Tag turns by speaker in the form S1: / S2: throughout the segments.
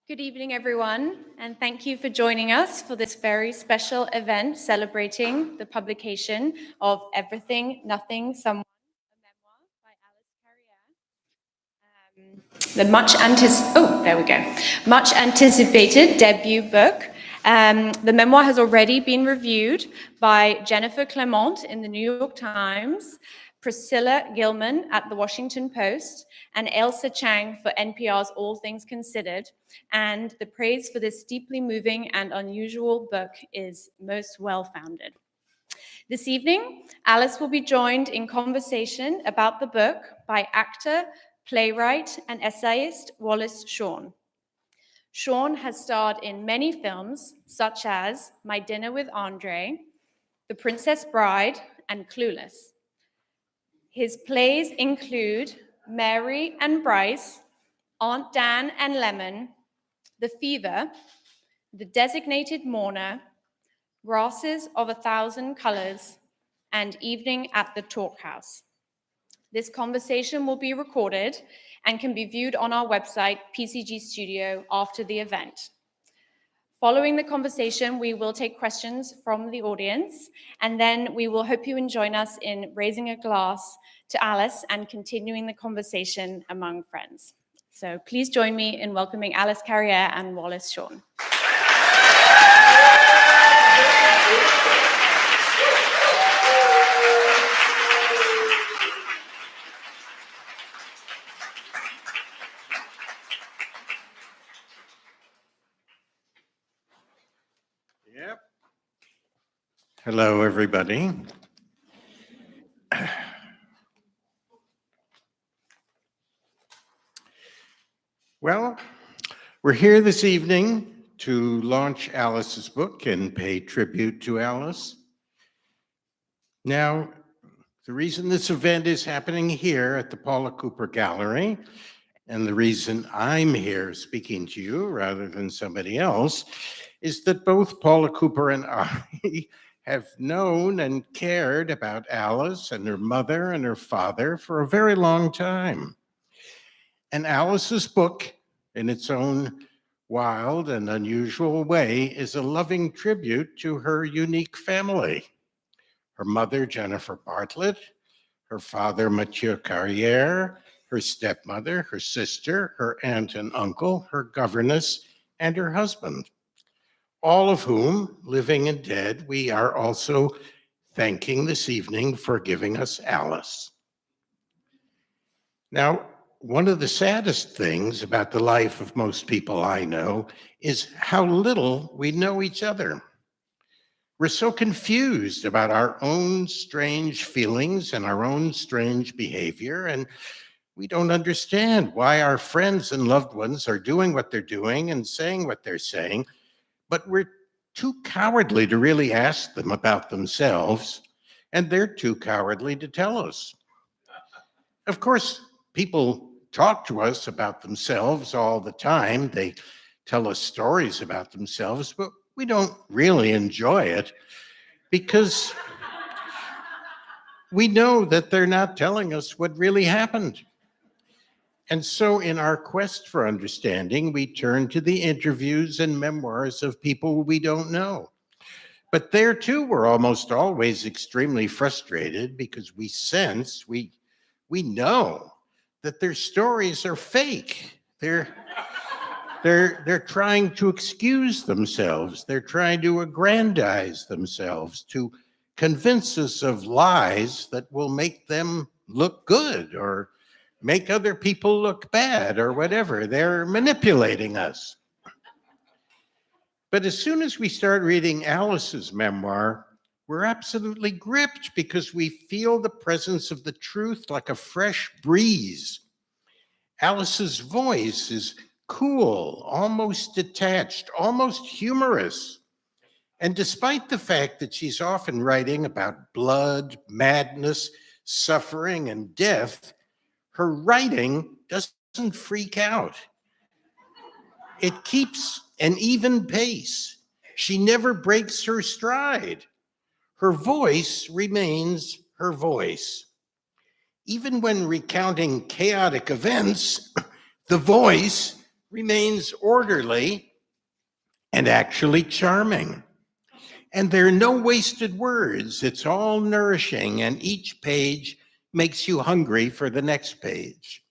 S1: Good evening, everyone, and thank you for joining us for this very special event celebrating the publication of Everything, Nothing, Someone, a memoir by Alice Carrière. Much anticipated debut book. The memoir has already been reviewed by Jennifer Bartlett in the New York Times, Priscilla Gilman at the Washington Post, and Ailsa Chang for NPR's All Things Considered. And the praise for this deeply moving and unusual book is most well-founded. This evening, Alice will be joined in conversation about the book by actor, playwright, and essayist Wallace Shawn. Shawn has starred in many films, such as My Dinner with Andre, The Princess Bride, and Clueless. His plays include Mary and Bryce, Aunt Dan and Lemon, The Fever, The Designated Mourner, Grasses of 1,000 Colors, and Evening at the Talkhouse. This conversation will be recorded and can be viewed on our website, PCG Studio, after the event. Following the conversation, we will take questions from the audience, and then we will hope you can join us in raising a glass to Alice and continuing the conversation among friends. So please join me in welcoming Alice Carrière and Wallace Shawn.
S2: Yep. Hello, everybody. Well, we're here this evening to launch Alice's book and pay tribute to Alice. Now, the reason this event is happening here at the Paula Cooper Gallery, and the reason I'm here speaking to you rather than somebody else, is that both Paula Cooper and I have known and cared about Alice and her mother and her father for a very long time. And Alice's book, in its own wild and unusual way, is a loving tribute to her unique family. Her mother, Jennifer Bartlett, her father, Mathieu Carrière, her stepmother, her sister, her aunt and uncle, her governess, and her husband. All of whom, living and dead, we are also thanking this evening for giving us Alice. Now, one of the saddest things about the life of most people I know is how little we know each other. We're so confused about our own strange feelings and our own strange behavior, and we don't understand why our friends and loved ones are doing what they're doing and saying what they're saying, but we're too cowardly to really ask them about themselves, and they're too cowardly to tell us. Of course, people talk to us about themselves all the time. They tell us stories about themselves, but we don't really enjoy it because we know that they're not telling us what really happened. And so in our quest for understanding, we turn to the interviews and memoirs of people we don't know. But there too, we're almost always extremely frustrated because we sense, we know that their stories are fake. They're trying to excuse themselves. They're trying to aggrandize themselves, to convince us of lies that will make them look good or make other people look bad or whatever. They're manipulating us. But as soon as we start reading Alice's memoir, we're absolutely gripped because we feel the presence of the truth like a fresh breeze. Alice's voice is cool, almost detached, almost humorous. And despite the fact that she's often writing about blood, madness, suffering, and death, her writing doesn't freak out. It keeps an even pace. She never breaks her stride. Her voice remains her voice. Even when recounting chaotic events, the voice remains orderly and actually charming. And there are no wasted words. It's all nourishing, and each page makes you hungry for the next page.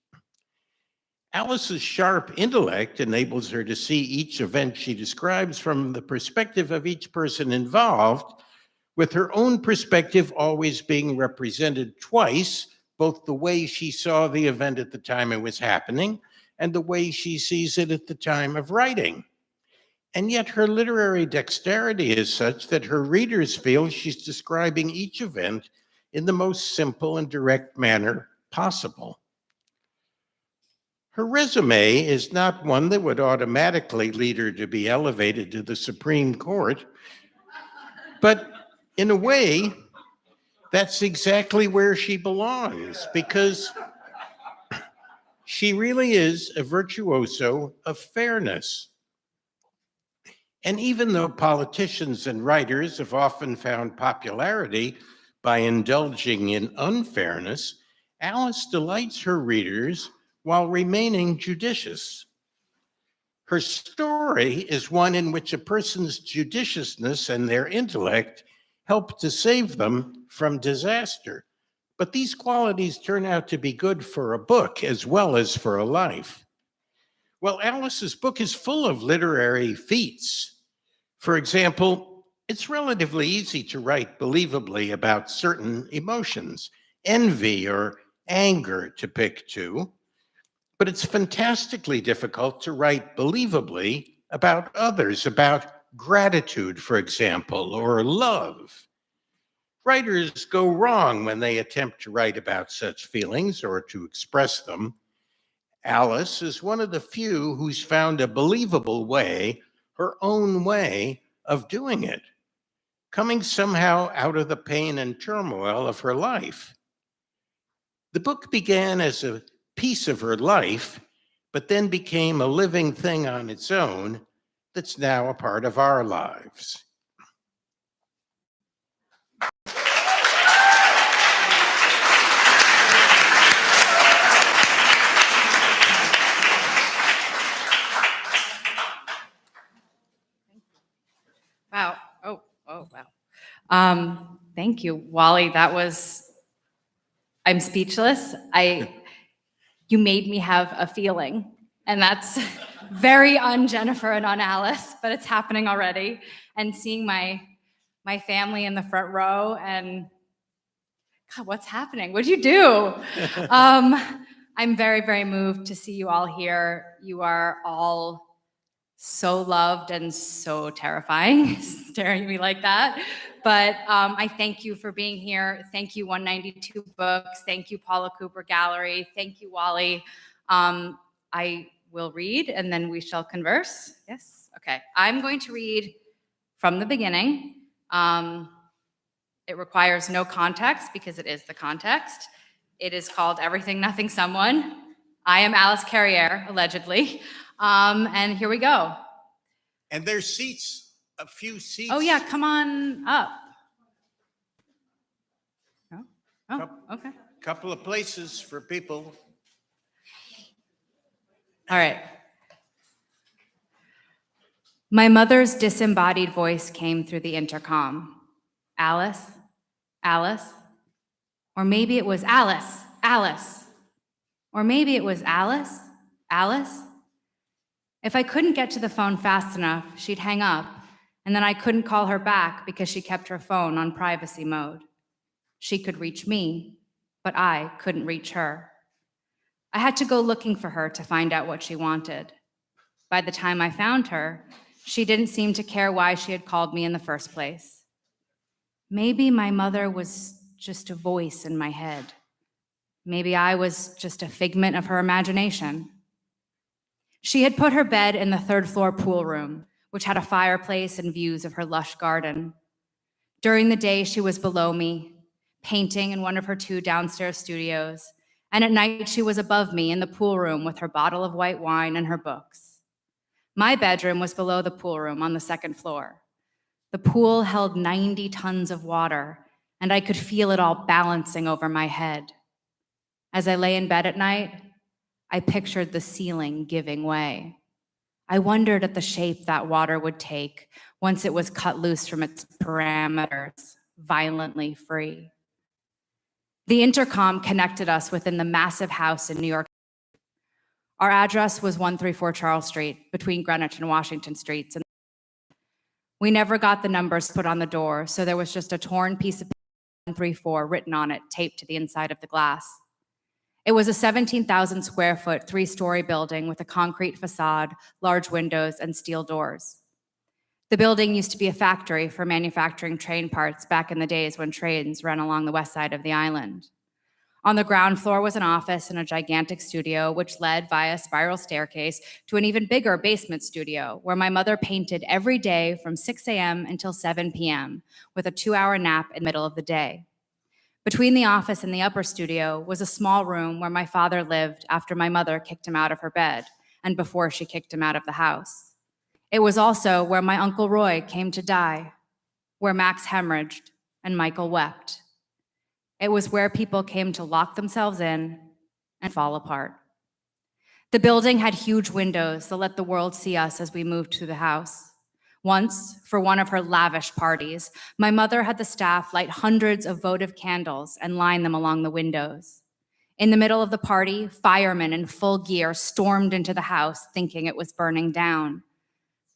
S2: Alice's sharp intellect enables her to see each event she describes from the perspective of each person involved, with her own perspective always being represented twice, both the way she saw the event at the time it was happening and the way she sees it at the time of writing. And yet her literary dexterity is such that her readers feel she's describing each event in the most simple and direct manner possible. Her resume is not one that would automatically lead her to be elevated to the Supreme Court, but in a way, that's exactly where she belongs, because she really is a virtuoso of fairness. And even though politicians and writers have often found popularity by indulging in unfairness, Alice delights her readers while remaining judicious. Her story is one in which a person's judiciousness and their intellect help to save them from disaster. But these qualities turn out to be good for a book as well as for a life. Well, Alice's book is full of literary feats. For example, it's relatively easy to write believably about certain emotions, envy or anger to pick two, but it's fantastically difficult to write believably about others, about gratitude, for example, or love. Writers go wrong when they attempt to write about such feelings or to express them. Alice is one of the few who's found a believable way, her own way of doing it, coming somehow out of the pain and turmoil of her life. The book began as a piece of her life, but then became a living thing on its own that's now a part of our lives.
S3: Wow. Oh, wow. Thank you, Wally. I'm speechless. You made me have a feeling, and that's very un-Jennifer and un-Alice, but it's happening already. And seeing my family in the front row and, God, what's happening? What'd you do? I'm very, very moved to see you all here. You are all so loved and so terrifying, staring at me like that. But I thank you for being here. Thank you, 192 Books. Thank you, Paula Cooper Gallery. Thank you, Wally. I will read and then we shall converse. Yes? Okay. I'm going to read from the beginning. It requires no context because it is the context. It is called Everything, Nothing, Someone. I am Alice Carriere, allegedly. And here we go.
S2: And there's seats, a few seats.
S3: Oh yeah, come on up. Oh, okay.
S2: Couple of places for people.
S3: All right. My mother's disembodied voice came through the intercom. Alice, Alice. Or maybe it was Alice, Alice. Or maybe it was Alice, Alice. If I couldn't get to the phone fast enough, she'd hang up, and then I couldn't call her back because she kept her phone on privacy mode. She could reach me, but I couldn't reach her. I had to go looking for her to find out what she wanted. By the time I found her, she didn't seem to care why she had called me in the first place. Maybe my mother was just a voice in my head. Maybe I was just a figment of her imagination. She had put her bed in the third-floor pool room, which had a fireplace and views of her lush garden. During the day, she was below me, painting in one of her 2 downstairs studios, and at night, she was above me in the pool room with her bottle of white wine and her books. My bedroom was below the pool room on the 2nd floor. The pool held 90 tons of water, and I could feel it all balancing over my head. As I lay in bed at night, I pictured the ceiling giving way. I wondered at the shape that water would take once it was cut loose from its parameters, violently free. The intercom connected us within the massive house in New York. Our address was 134 Charles Street, between Greenwich and Washington Streets. And we never got the numbers put on the door, so there was just a torn piece of 134 written on it, taped to the inside of the glass. It was a 17,000 square foot, 3-story building with a concrete facade, large windows, and steel doors. The building used to be a factory for manufacturing train parts back in the days when trains ran along the west side of the island. On the ground floor was an office and a gigantic studio, which led via a spiral staircase to an even bigger basement studio, where my mother painted every day from 6 a.m. until 7 p.m., with a 2-hour nap in the middle of the day. Between the office and the upper studio was a small room where my father lived after my mother kicked him out of her bed and before she kicked him out of the house. It was also where my Uncle Roy came to die, where Max hemorrhaged and Michael wept. It was where people came to lock themselves in and fall apart. The building had huge windows that let the world see us as we moved through the house. Once, for one of her lavish parties, my mother had the staff light hundreds of votive candles and line them along the windows. In the middle of the party, firemen in full gear stormed into the house thinking it was burning down.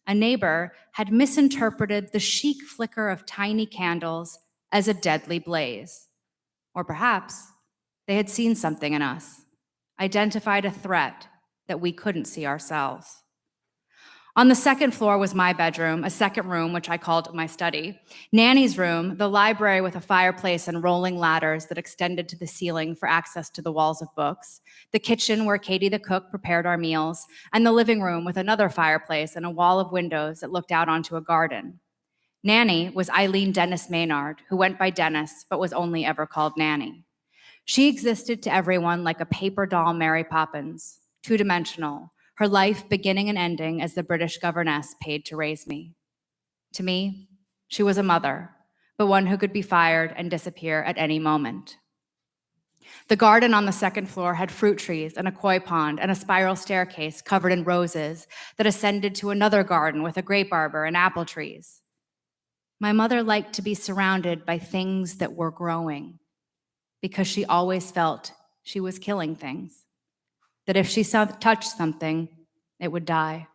S3: A neighbor had misinterpreted the chic flicker of tiny candles as a deadly blaze. Or perhaps they had seen something in us, identified a threat that we couldn't see ourselves. On the second floor was my bedroom, a second room, which I called my study, Nanny's room, the library with a fireplace and rolling ladders that extended to the ceiling for access to the walls of books, the kitchen where Katie the cook prepared our meals, and the living room with another fireplace and a wall of windows that looked out onto a garden. Nanny was Eileen Dennis Maynard, who went by Dennis, but was only ever called Nanny. She existed to everyone like a paper doll Mary Poppins, two-dimensional, her life beginning and ending as the British governess paid to raise me. To me, she was a mother, but one who could be fired and disappear at any moment. The garden on the second floor had fruit trees and a koi pond and a spiral staircase covered in roses that ascended to another garden with a grape arbor and apple trees. My mother liked to be surrounded by things that were growing because she always felt she was killing things, that if she touched something, it would die.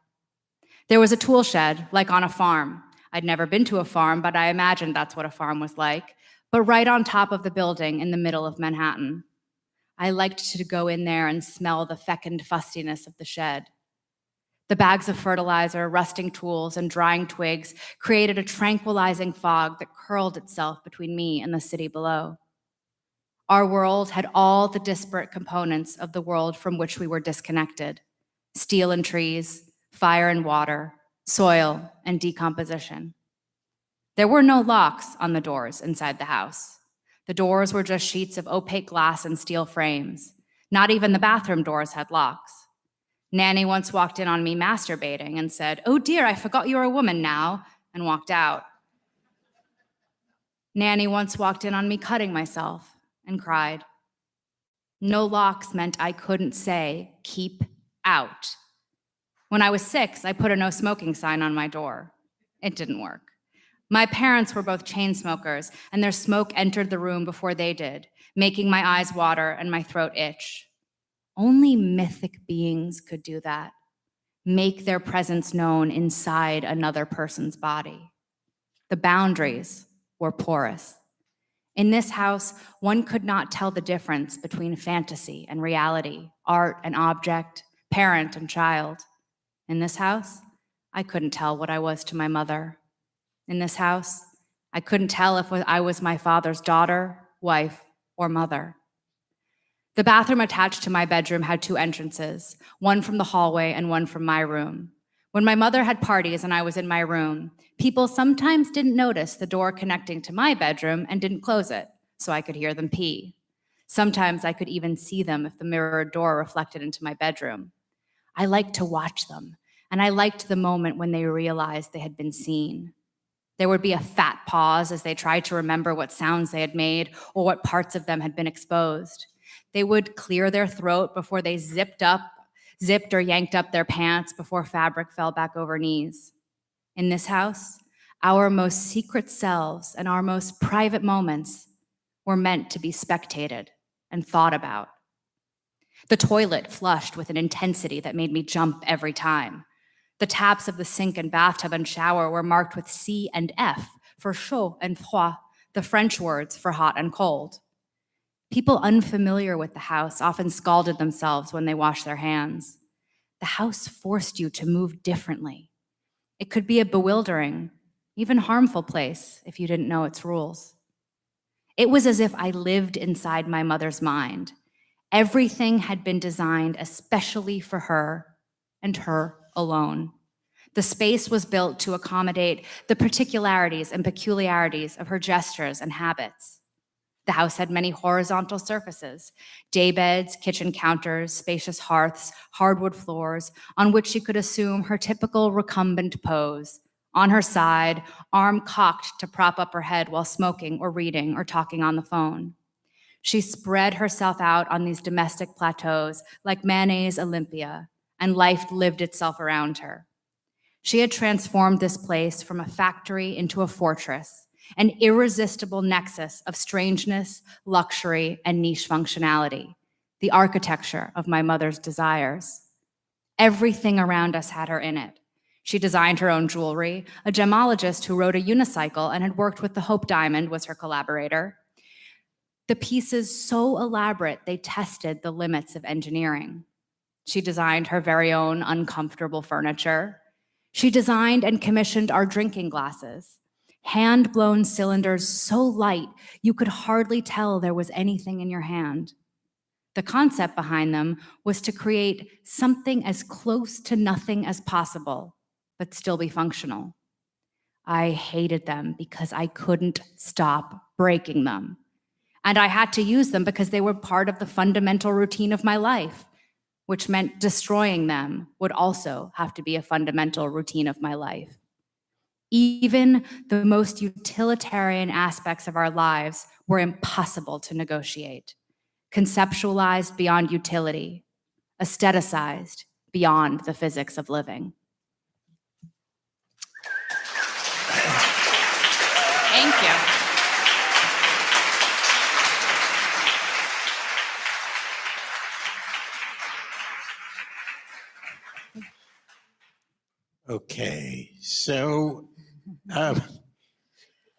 S3: There was a tool shed, like on a farm. I'd never been to a farm, but I imagined that's what a farm was like, but right on top of the building in the middle of Manhattan. I liked to go in there and smell the fecund fustiness of the shed. The bags of fertilizer, rusting tools, and drying twigs created a tranquilizing fog that curled itself between me and the city below. Our world had all the disparate components of the world from which we were disconnected: steel and trees, fire and water, soil and decomposition. There were no locks on the doors inside the house. The doors were just sheets of opaque glass and steel frames. Not even the bathroom doors had locks. Nanny once walked in on me masturbating and said, "Oh dear, I forgot you're a woman now," and walked out. Nanny once walked in on me cutting myself and cried. No locks meant I couldn't say, "Keep out." When I was 6, I put a no smoking sign on my door. It didn't work. My parents were both chain smokers, and their smoke entered the room before they did, making my eyes water and my throat itch. Only mythic beings could do that, make their presence known inside another person's body. The boundaries were porous. In this house, one could not tell the difference between fantasy and reality, art and object, parent and child. In this house, I couldn't tell what I was to my mother. In this house, I couldn't tell if I was my father's daughter, wife, or mother. The bathroom attached to my bedroom had 2 entrances, one from the hallway and one from my room. When my mother had parties and I was in my room, people sometimes didn't notice the door connecting to my bedroom and didn't close it, so I could hear them pee. Sometimes I could even see them if the mirrored door reflected into my bedroom. I liked to watch them, and I liked the moment when they realized they had been seen. There would be a fat pause as they tried to remember what sounds they had made or what parts of them had been exposed. They would clear their throat before they zipped up zipped or yanked up their pants before fabric fell back over knees. In this house, our most secret selves and our most private moments were meant to be spectated and thought about. The toilet flushed with an intensity that made me jump every time. The taps of the sink and bathtub and shower were marked with C and F for chaud and froid, the French words for hot and cold. People unfamiliar with the house often scalded themselves when they washed their hands. The house forced you to move differently. It could be a bewildering, even harmful place if you didn't know its rules. It was as if I lived inside my mother's mind. Everything had been designed especially for her and her alone. The space was built to accommodate the particularities and peculiarities of her gestures and habits. The house had many horizontal surfaces, daybeds, kitchen counters, spacious hearths, hardwood floors, on which she could assume her typical recumbent pose, on her side, arm cocked to prop up her head while smoking or reading or talking on the phone. She spread herself out on these domestic plateaus like Manet's Olympia, and life lived itself around her. She had transformed this place from a factory into a fortress, an irresistible nexus of strangeness, luxury, and niche functionality, the architecture of my mother's desires. Everything around us had her in it. She designed her own jewelry. A gemologist who rode a unicycle and had worked with the Hope Diamond was her collaborator. The pieces so elaborate they tested the limits of engineering. She designed her very own uncomfortable furniture. She designed and commissioned our drinking glasses, hand-blown cylinders so light you could hardly tell there was anything in your hand. The concept behind them was to create something as close to nothing as possible, but still be functional. I hated them because I couldn't stop breaking them. And I had to use them because they were part of the fundamental routine of my life, which meant destroying them would also have to be a fundamental routine of my life. Even the most utilitarian aspects of our lives were impossible to negotiate, conceptualized beyond utility, aestheticized beyond the physics of living. Thank you.
S2: Okay, so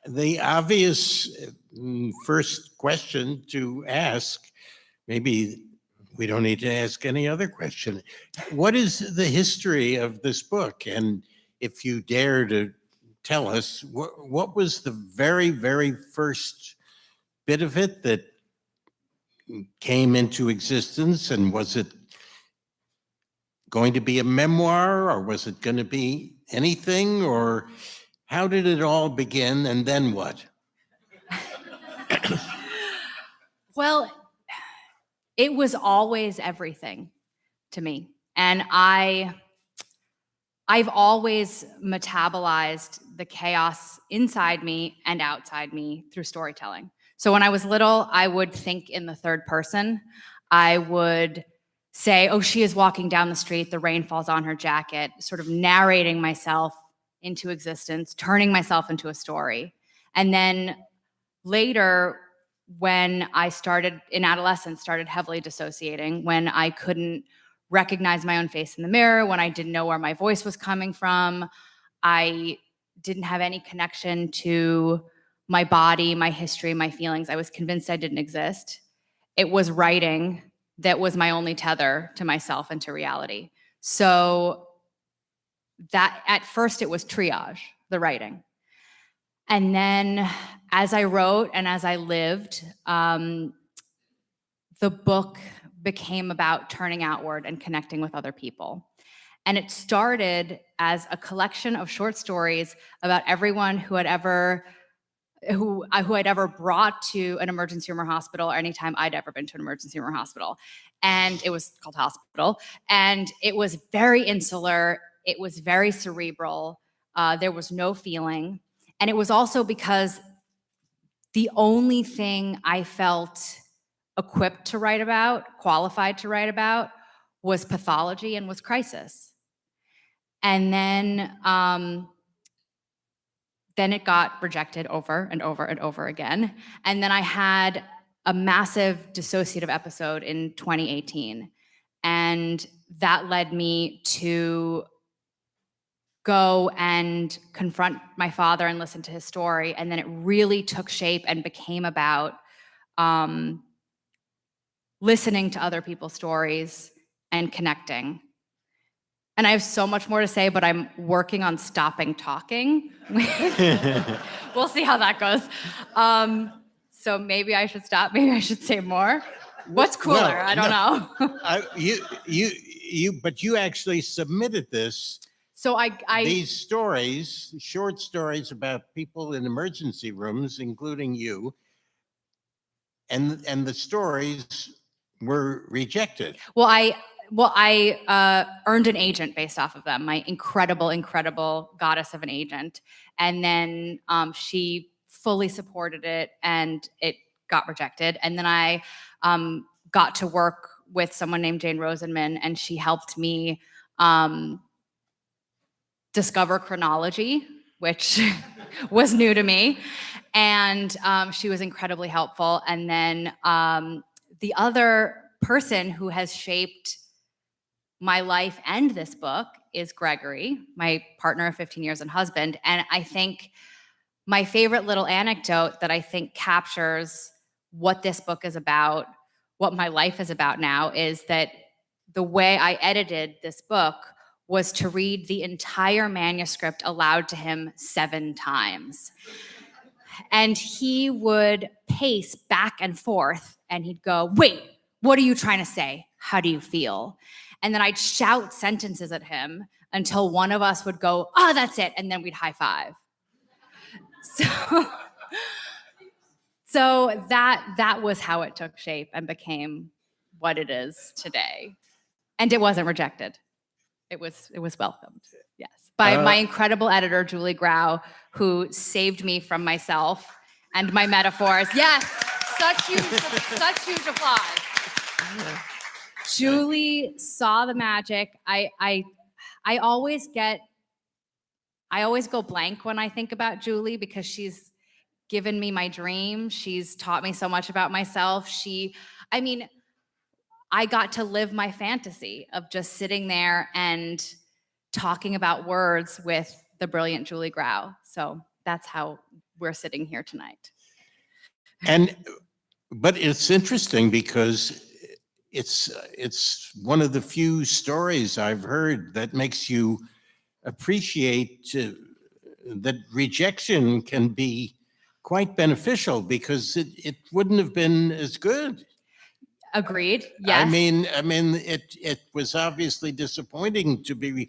S2: the obvious first question to ask, maybe we don't need to ask any other question. What is the history of this book? And if you dare to tell us, what was the very, very first bit of it that came into existence? And was it going to be a memoir, or was it going to be anything, or how did it all begin, and then what?
S3: Well, it was always everything to me. And I've always metabolized the chaos inside me and outside me through storytelling. So when I was little, I would think in the third person. I would say, oh, she is walking down the street, the rain falls on her jacket, sort of narrating myself into existence, turning myself into a story. And then later, when I started, in adolescence, started heavily dissociating, when I couldn't recognize my own face in the mirror, when I didn't know where my voice was coming from, I didn't have any connection to my body, my history, my feelings. I was convinced I didn't exist. It was writing that was my only tether to myself and to reality. So that at first it was triage, the writing. And then as I wrote and as I lived, the book became about turning outward and connecting with other people. And it started as a collection of short stories about everyone who I'd ever brought to an emergency room or hospital, or anytime I'd ever been to an emergency room or hospital. And it was called Hospital. And it was very insular. It was very cerebral. There was no feeling. And it was also because the only thing I felt equipped to write about, qualified to write about, was pathology and was crisis. And then it got rejected over and over and over again. And then I had a massive dissociative episode in 2018. And that led me to go and confront my father and listen to his story. And then it really took shape and became about listening to other people's stories and connecting. And I have so much more to say, but I'm working on stopping talking. We'll see how that goes. So maybe I should stop. Maybe I should say more. What's cooler?
S2: Well,
S3: I don't know.
S2: But you actually submitted this.
S3: So
S2: These stories, short stories about people in emergency rooms, including you, and the stories were rejected.
S3: Well, I earned an agent based off of them, my incredible goddess of an agent. And then she fully supported it and it got rejected. And then I got to work with someone named Jane Rosenman, and she helped me discover chronology, which was new to me. And she was incredibly helpful. And then the other person who has shaped my life and this book is Gregory, my partner of 15 years and husband. And I think my favorite little anecdote that I think captures what this book is about, what my life is about now, is that the way I edited this book was to read the entire manuscript aloud to him 7 times. And he would pace back and forth and he'd go, "Wait, what are you trying to say? How do you feel?" And then I'd shout sentences at him until one of us would go, "Oh, that's it." And then we'd high five. So that was how it took shape and became what it is today. And it wasn't rejected. It was welcomed, yes, by my incredible editor, Julie Grau, who saved me from myself and my metaphors. Yes, such huge applause. Julie saw the magic. I always go blank when I think about Julie because she's given me my dream. She's taught me so much about myself. I got to live my fantasy of just sitting there and talking about words with the brilliant Julie Grau. So that's how we're sitting here tonight.
S2: But it's interesting because it's one of the few stories I've heard that makes you appreciate that rejection can be quite beneficial because it wouldn't have been as good.
S3: Agreed. Yes.
S2: I mean, it was obviously disappointing to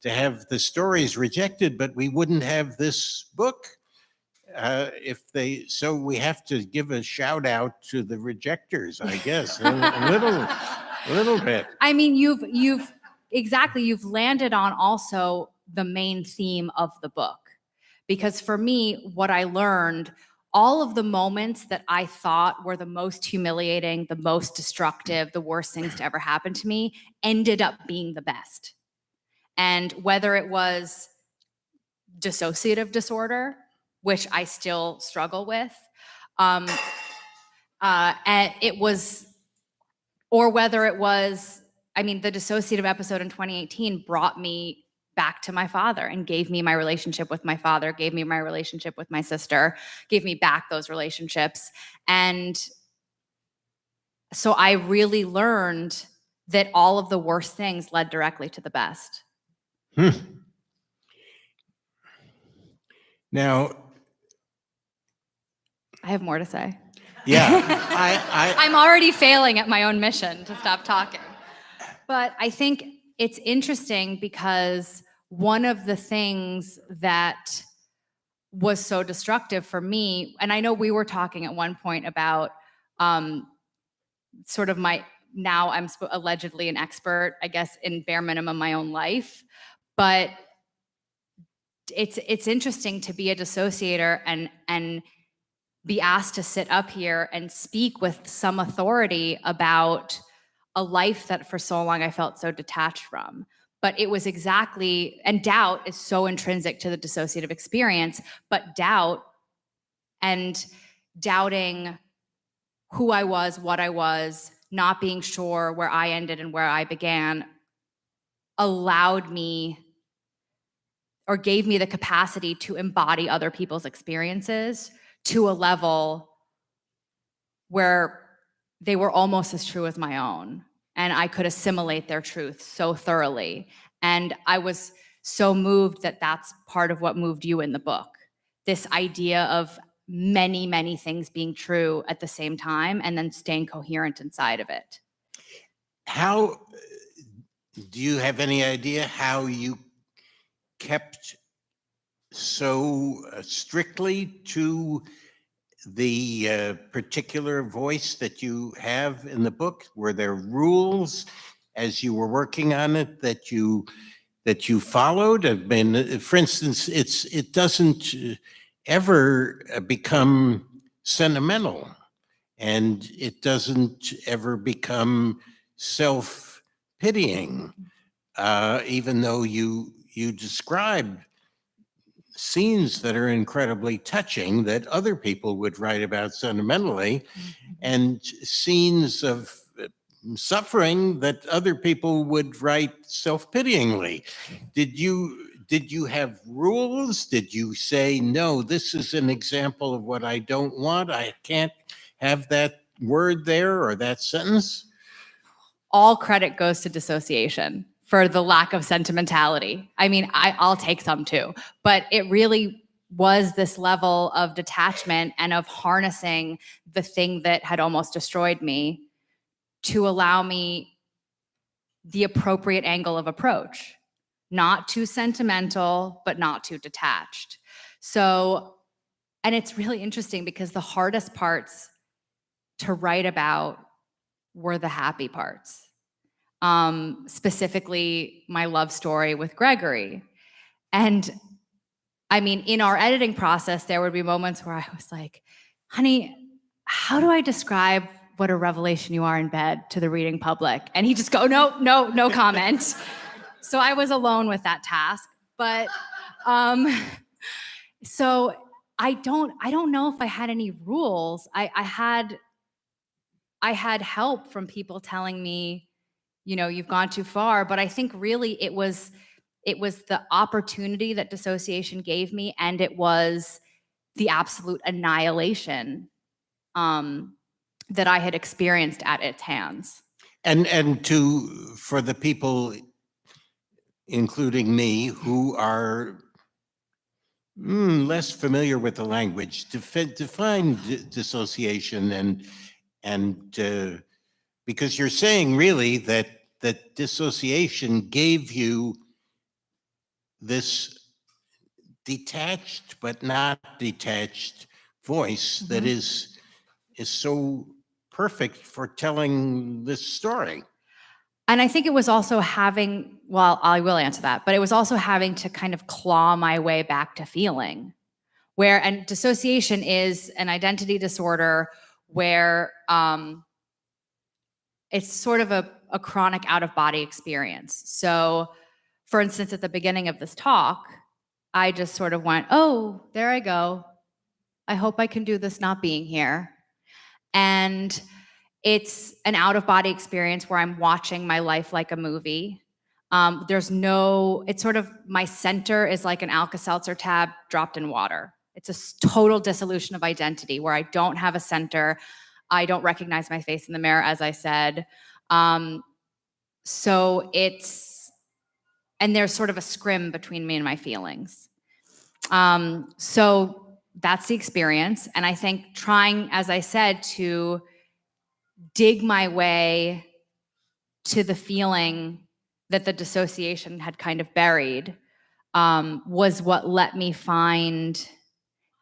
S2: have the stories rejected, but we wouldn't have this book so we have to give a shout out to the rejectors, I guess, a little bit.
S3: I mean, you've landed on also the main theme of the book, because for me, what I learned, all of the moments that I thought were the most humiliating, the most destructive, the worst things to ever happen to me, ended up being the best. And whether it was dissociative disorder, which I still struggle with, and whether it was, the dissociative episode in 2018 brought me back to my father and gave me my relationship with my father, gave me my relationship with my sister, gave me back those relationships. And so I really learned that all of the worst things led directly to the best.
S2: Now,
S3: I have more to say.
S2: Yeah.
S3: I'm already failing at my own mission to stop talking. But I think it's interesting because one of the things that was so destructive for me, and I know we were talking at one point about sort of now I'm allegedly an expert, I guess, in bare minimum my own life, but it's interesting to be a dissociator and be asked to sit up here and speak with some authority about a life that for so long I felt so detached from. But it was exactly, and doubt is so intrinsic to the dissociative experience, but doubt and doubting who I was, what I was, not being sure where I ended and where I began, allowed me or gave me the capacity to embody other people's experiences to a level where they were almost as true as my own. And I could assimilate their truth so thoroughly. And I was so moved that that's part of what moved you in the book. This idea of many, many things being true at the same time and then staying coherent inside of it.
S2: How do you have any idea how you kept so strictly to the particular voice that you have in the book? Were there rules as you were working on it that you followed? I mean, for instance, it doesn't ever become sentimental, and it doesn't ever become self-pitying, even though you describe scenes that are incredibly touching that other people would write about sentimentally, and scenes of suffering that other people would write self-pityingly. Did you have rules? Did you say, no, this is an example of what I don't want, I can't have that word there or that sentence?
S3: All credit goes to dissociation for the lack of sentimentality. I mean, I'll take some too, but it really was this level of detachment and of harnessing the thing that had almost destroyed me to allow me the appropriate angle of approach. Not too sentimental, but not too detached. So, and it's really interesting because the hardest parts to write about were the happy parts. Specifically my love story with Gregory. And I mean, in our editing process, there would be moments where I was like, honey, how do I describe what a revelation you are in bed to the reading public? And he just go, no comment. So I was alone with that task. But so I don't know if I had any rules. I had help from people telling me, you know, you've gone too far. But I think really it was the opportunity that dissociation gave me, and it was the absolute annihilation that I had experienced at its hands.
S2: And for the people, including me, who are less familiar with the language, define dissociation and because you're saying really that dissociation gave you this detached but not detached voice that is so perfect for telling this story.
S3: And I think it was also having, well, I will answer that, but it was also having to kind of claw my way back to feeling. And dissociation is an identity disorder where it's sort of a chronic out-of-body experience. So, for instance, at the beginning of this talk, I just sort of went, oh, there I go. I hope I can do this not being here. And it's an out-of-body experience where I'm watching my life like a movie. It's sort of, my center is like an Alka-Seltzer tab dropped in water. It's a total dissolution of identity where I don't have a center. I don't recognize my face in the mirror, as I said. So and there's sort of a scrim between me and my feelings. So that's the experience. And I think trying, as I said, to dig my way to the feeling that the dissociation had kind of buried was what let me find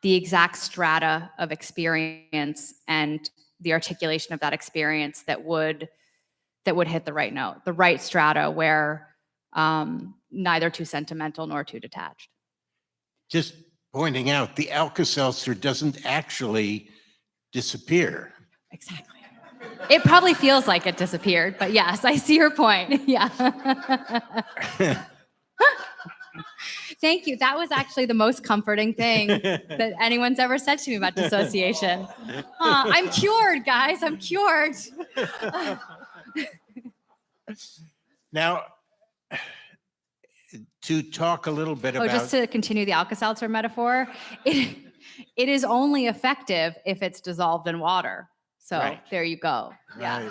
S3: the exact strata of experience and the articulation of that experience that would hit the right note, the right strata where neither too sentimental nor too detached.
S2: Just pointing out, the Alka-Seltzer doesn't actually disappear.
S3: Exactly. It probably feels like it disappeared, but yes, I see your point. Yeah. Thank you. That was actually the most comforting thing that anyone's ever said to me about dissociation. I'm cured, guys. I'm cured.
S2: Now, to talk a little bit about...
S3: just to continue the Alka-Seltzer metaphor, it is only effective if it's dissolved in water. So
S2: Right.
S3: there you go. Yeah.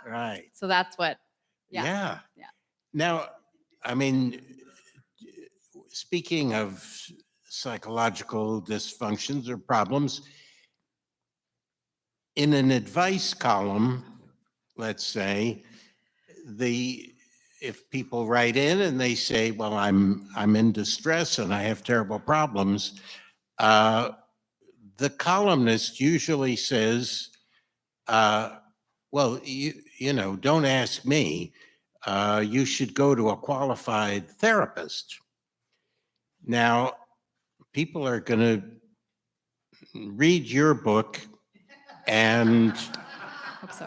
S2: Right.
S3: So that's what,
S2: Yeah.
S3: Yeah.
S2: Now, I mean, speaking of psychological dysfunctions or problems, in an advice column, let's say, if people write in and they say, well, I'm in distress and I have terrible problems, the columnist usually says, well, you know, don't ask me. You should go to a qualified therapist. Now, people are going to read your book, and
S3: Hope so.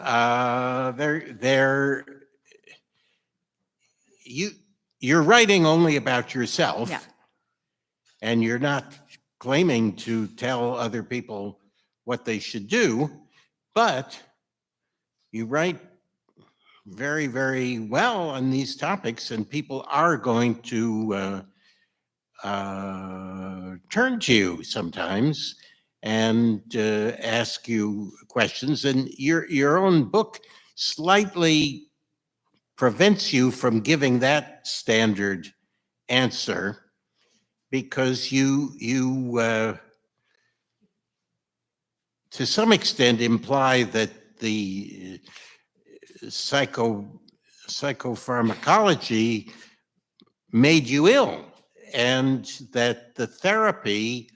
S2: you're writing only about yourself,
S3: Yeah.
S2: and you're not claiming to tell other people what they should do, but you write very, very well on these topics, and people are going to turn to you sometimes and ask you questions. And your own book slightly prevents you from giving that standard answer, because you to some extent imply that the psychopharmacology made you ill, and that the therapy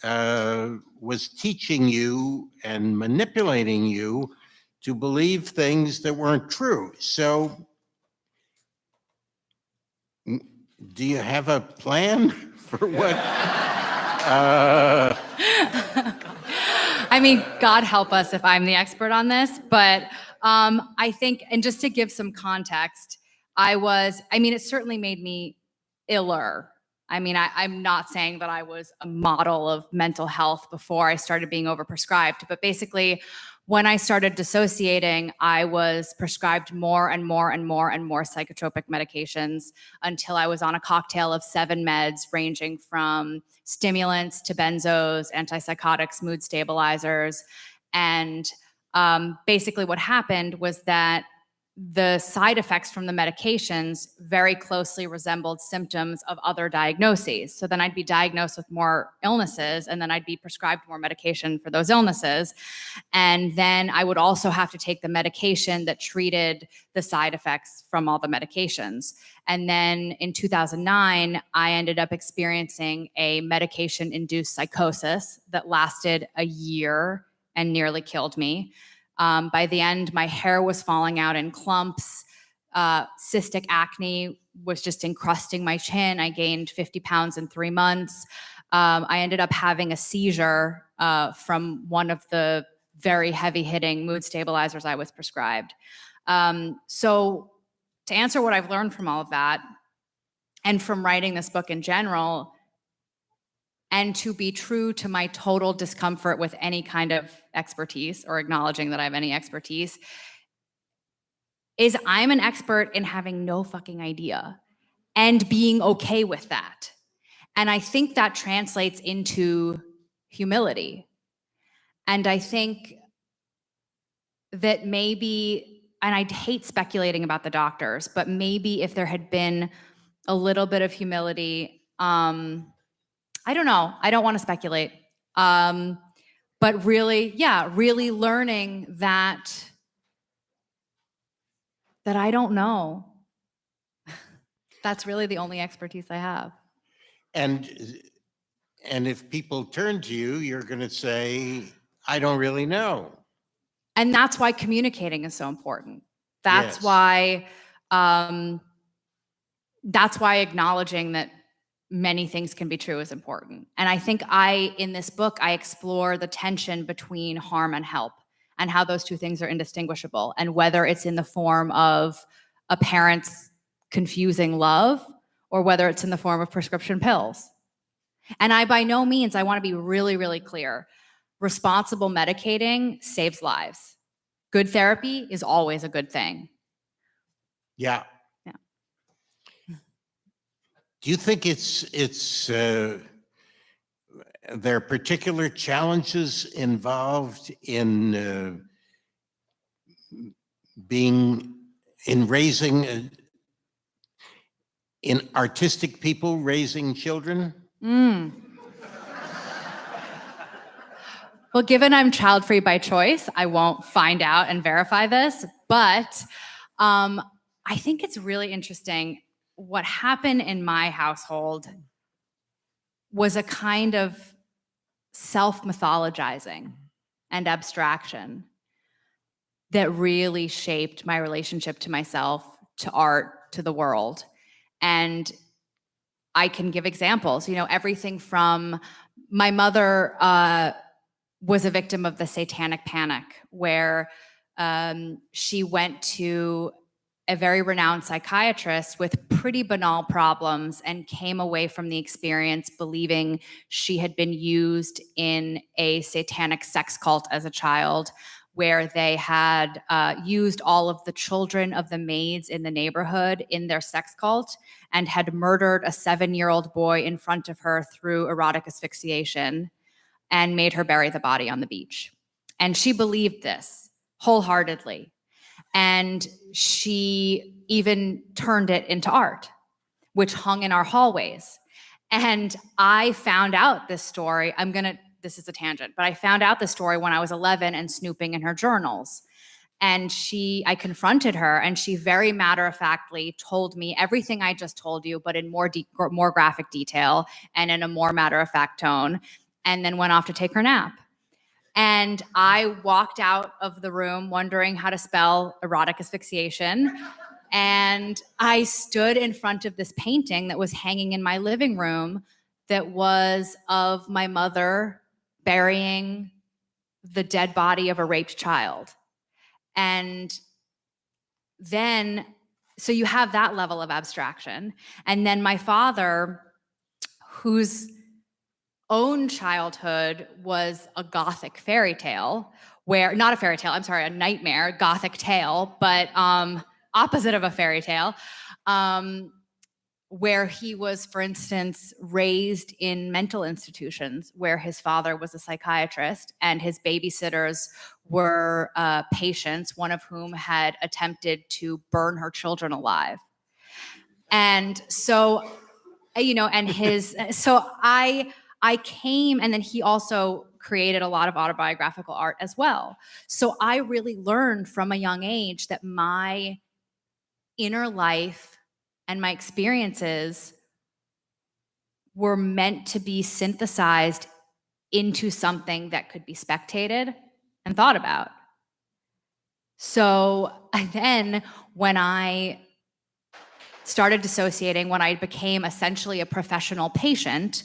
S2: was teaching you and manipulating you to believe things that weren't true. So, do you have a plan for what?
S3: I mean, God help us if I'm the expert on this, but I think, and just to give some context, it certainly made me iller. I mean, I'm not saying that I was a model of mental health before I started being overprescribed, but basically, when I started dissociating, I was prescribed more and more and more and more psychotropic medications until I was on a cocktail of 7 meds, ranging from stimulants to benzos, antipsychotics, mood stabilizers. And basically what happened was that the side effects from the medications very closely resembled symptoms of other diagnoses. So then I'd be diagnosed with more illnesses, and then I'd be prescribed more medication for those illnesses. And then I would also have to take the medication that treated the side effects from all the medications. And then in 2009, I ended up experiencing a medication-induced psychosis that lasted a year and nearly killed me. By the end, my hair was falling out in clumps. Cystic acne was just encrusting my chin. I gained 50 pounds in 3 months. I ended up having a seizure from one of the very heavy-hitting mood stabilizers I was prescribed. So to answer what I've learned from all of that, and from writing this book in general, and to be true to my total discomfort with any kind of expertise, or acknowledging that I have any expertise, is I'm an expert in having no fucking idea and being okay with that. And I think that translates into humility. And I think that maybe, and I hate speculating about the doctors, but maybe if there had been a little bit of humility, I don't know. I don't want to speculate. But really, really learning that I don't know. That's really the only expertise I have.
S2: And if people turn to you, you're going to say, I don't really know.
S3: And that's why communicating is so important. That's
S2: Yes.
S3: why acknowledging that many things can be true is important. And I think in this book, I explore the tension between harm and help. and how those two things are indistinguishable, and whether it's in the form of a parent's confusing love or whether it's in the form of prescription pills. And I, by no means, I want to be really, really clear. Responsible medicating saves lives. Good therapy is always a good thing.
S2: Yeah.
S3: Yeah.
S2: Do you think there are particular challenges involved in raising in artistic people raising children?
S3: Well, given I'm child-free by choice, I won't find out and verify this, but I think it's really interesting. What happened in my household was a kind of self-mythologizing and abstraction that really shaped my relationship to myself, to art, to the world. And I can give examples, everything from my mother was a victim of the satanic panic, where she went to a very renowned psychiatrist with pretty banal problems and came away from the experience believing she had been used in a satanic sex cult as a child, where they had used all of the children of the maids in the neighborhood in their sex cult and had murdered a 7-year-old boy in front of her through erotic asphyxiation and made her bury the body on the beach. And she believed this wholeheartedly. And she even turned it into art, which hung in our hallways. And I found out this story. This is a tangent, but I found out the story when I was 11 and snooping in her journals. And I confronted her, and she very matter-of-factly told me everything I just told you, but in more graphic detail and in a more matter-of-fact tone, and then went off to take her nap. And I walked out of the room wondering how to spell erotic asphyxiation. And I stood in front of this painting that was hanging in my living room that was of my mother burying the dead body of a raped child. And then, so you have that level of abstraction. And then my father, whose own childhood was a Gothic fairy tale, a nightmare, Gothic tale, but opposite of a fairy tale, where he was, for instance, raised in mental institutions where his father was a psychiatrist and his babysitters were patients, one of whom had attempted to burn her children alive. And so, I came, and then he also created a lot of autobiographical art as well. So I really learned from a young age that my inner life and my experiences were meant to be synthesized into something that could be spectated and thought about. So then when I started dissociating, when I became essentially a professional patient,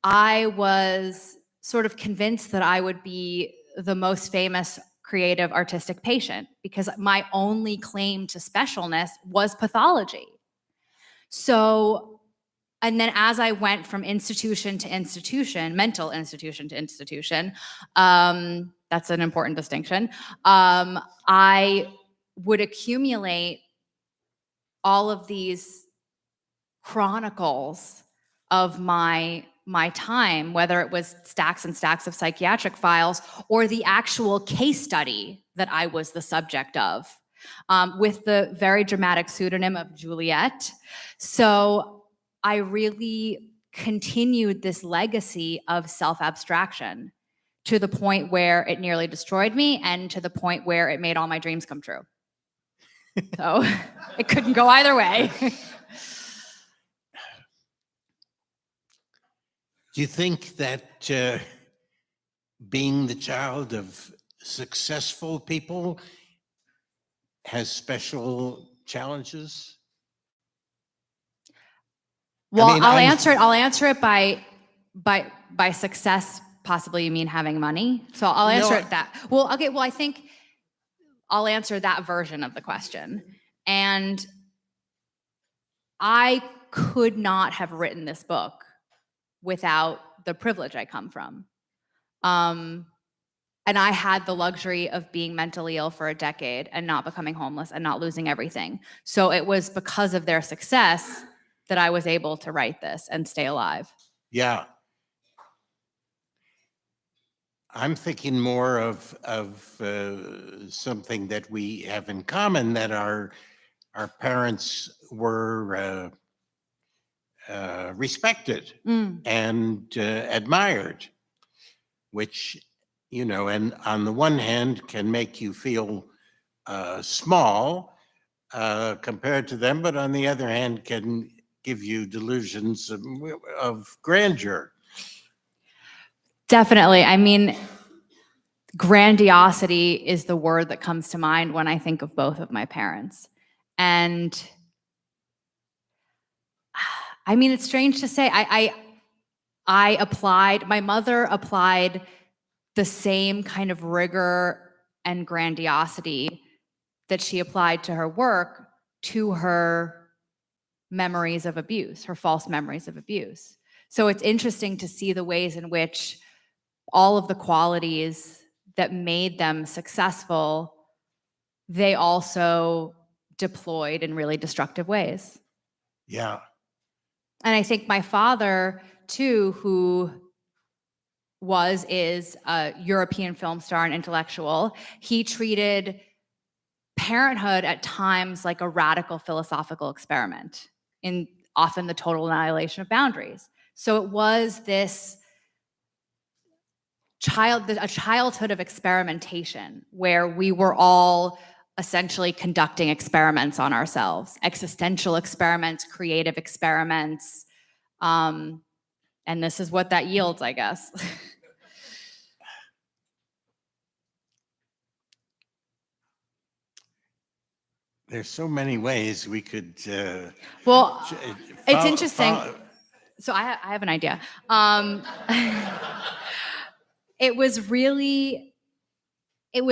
S3: I was sort of convinced that I would be the most famous creative artistic patient because my only claim to specialness was pathology. So, and then as I went from institution to institution, mental institution to institution, that's an important distinction, I would accumulate all of these chronicles of my time, whether it was stacks and stacks of psychiatric files or the actual case study that I was the subject of, with the very dramatic pseudonym of Juliet. So I really continued this legacy of self-abstraction to the point where it nearly destroyed me and to the point where it made all my dreams come true. So it couldn't go either way.
S2: Do you think that being the child of successful people has special challenges?
S3: Well, I'll answer it by success possibly you mean having money. So I'll answer it that. Well, okay. Well, I think I'll answer that version of the question. And I could not have written this book without the privilege I come from. And I had the luxury of being mentally ill for a decade and not becoming homeless and not losing everything. So it was because of their success that I was able to write this and stay alive.
S2: Yeah. I'm thinking more of something that we have in common, that our parents were respected and admired, which, you know, and on the one hand can make you feel small compared to them, but on the other hand can give you delusions of grandeur.
S3: Definitely. I mean, grandiosity is the word that comes to mind when I think of both of my parents. And I mean, it's strange to say, my mother applied the same kind of rigor and grandiosity that she applied to her work to her memories of abuse, her false memories of abuse. So it's interesting to see the ways in which all of the qualities that made them successful, they also deployed in really destructive ways.
S2: Yeah.
S3: And I think my father, too, who is a European film star and intellectual, he treated parenthood at times like a radical philosophical experiment in often the total annihilation of boundaries. So it was this a childhood of experimentation where we were all essentially conducting experiments on ourselves, existential experiments, creative experiments. And this is what that yields, I guess.
S2: There's so many ways we could.
S3: Well, it's interesting. So I have an idea. It was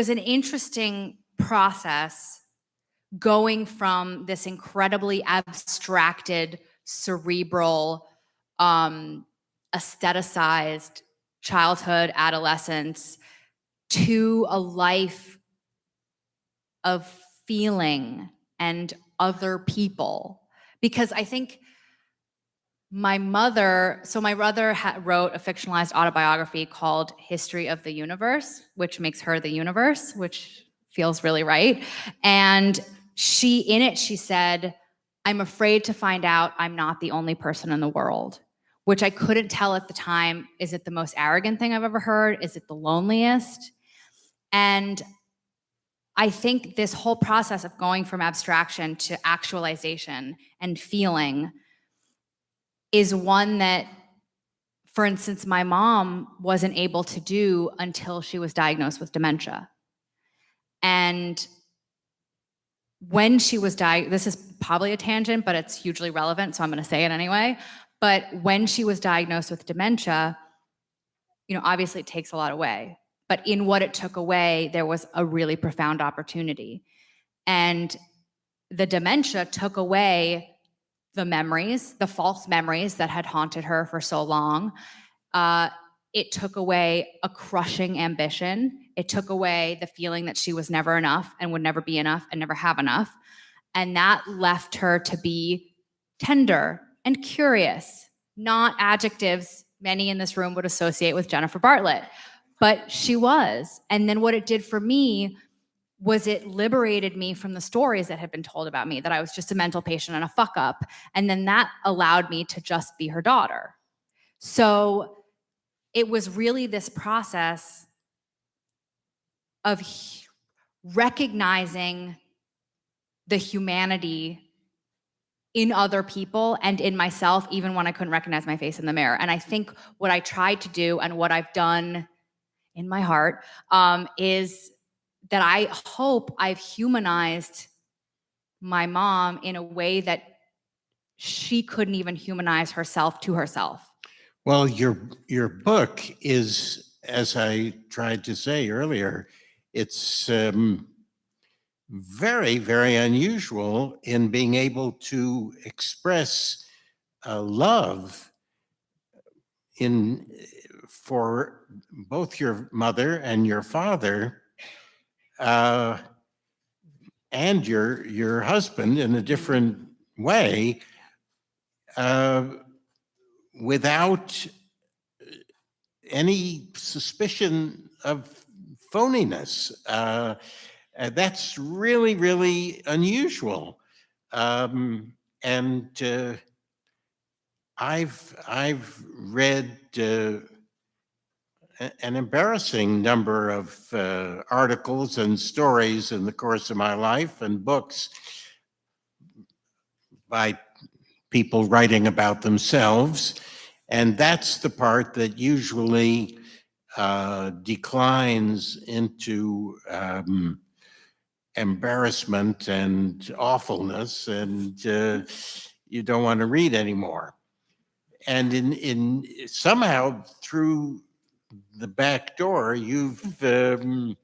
S3: an interesting process going from this incredibly abstracted, cerebral, aestheticized childhood, adolescence, to a life of feeling and other people. Because I think my mother wrote a fictionalized autobiography called History of the Universe, which makes her the universe, which feels really right. And in it, she said, "I'm afraid to find out I'm not the only person in the world," which I couldn't tell at the time. Is it the most arrogant thing I've ever heard? Is it the loneliest? And I think this whole process of going from abstraction to actualization and feeling is one that, for instance, my mom wasn't able to do until she was diagnosed with dementia. And when she was diagnosed, this is probably a tangent, but it's hugely relevant, so I'm going to say it anyway. But when she was diagnosed with dementia, you know, obviously it takes a lot away. But in what it took away, there was a really profound opportunity. And the dementia took away the memories, the false memories that had haunted her for so long. It took away a crushing ambition. It took away the feeling that she was never enough and would never be enough and never have enough. And that left her to be tender and curious, not adjectives many in this room would associate with Jennifer Bartlett. But she was. And then what it did for me was it liberated me from the stories that had been told about me, that I was just a mental patient and a fuck up. And then that allowed me to just be her daughter. So it was really this process of recognizing the humanity in other people and in myself, even when I couldn't recognize my face in the mirror. And I think what I tried to do and what I've done in my heart is that I hope I've humanized my mom in a way that she couldn't even humanize herself to herself.
S2: Well, your book is as I tried to say earlier, it's very, very unusual in being able to express love for both your mother and your father and your husband in a different way without any suspicion of phoniness. That's really, really unusual. And I've read an embarrassing number of articles and stories in the course of my life, and books by people writing about themselves. And that's the part that usually declines into embarrassment and awfulness, and you don't want to read anymore. And in somehow through the back door, you've found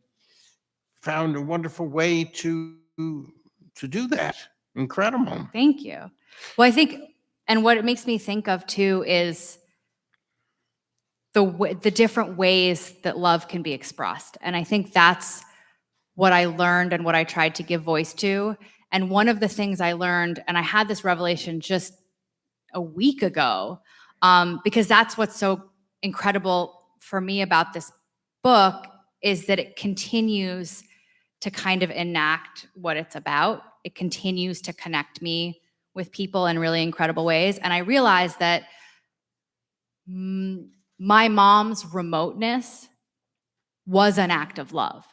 S2: a wonderful way to do that. Incredible.
S3: Thank you. Well, I think, and what it makes me think of too is the different ways that love can be expressed. And I think that's what I learned and what I tried to give voice to. And one of the things I learned, and I had this revelation just a week ago, because that's what's so incredible for me about this book, is that it continues to kind of enact what it's about. It continues to connect me with people in really incredible ways. And I realized that my mom's remoteness was an act of love.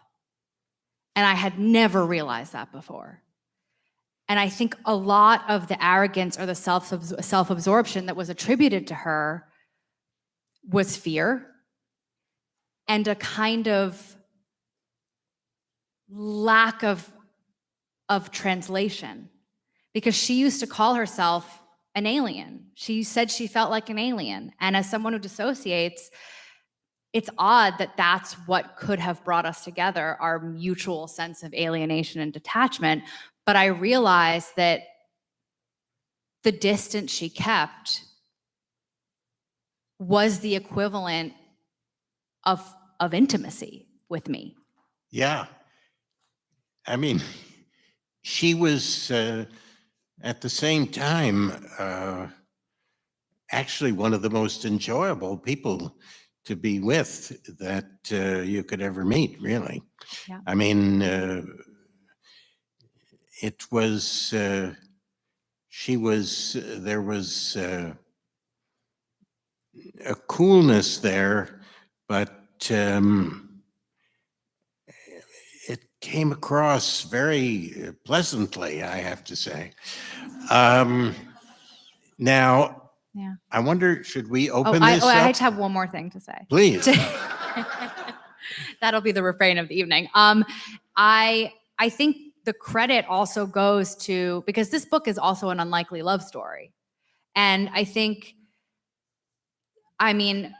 S3: And I had never realized that before. And I think a lot of the arrogance or the self-absorption that was attributed to her was fear and a kind of lack of translation, because she used to call herself an alien. She said she felt like an alien. And as someone who dissociates, it's odd that that's what could have brought us together, our mutual sense of alienation and detachment. But I realized that the distance she kept was the equivalent of intimacy with me.
S2: Yeah. I mean, she was at the same time actually one of the most enjoyable people to be with that you could ever meet, really.
S3: Yeah.
S2: I mean, it was, there was a coolness there, but it came across very pleasantly, I have to say. Now,
S3: Yeah.
S2: I wonder, should we open this up?
S3: I just have one more thing to say.
S2: Please.
S3: That'll be the refrain of the evening. I think the credit also goes to, because this book is also an unlikely love story. And I think, I mean,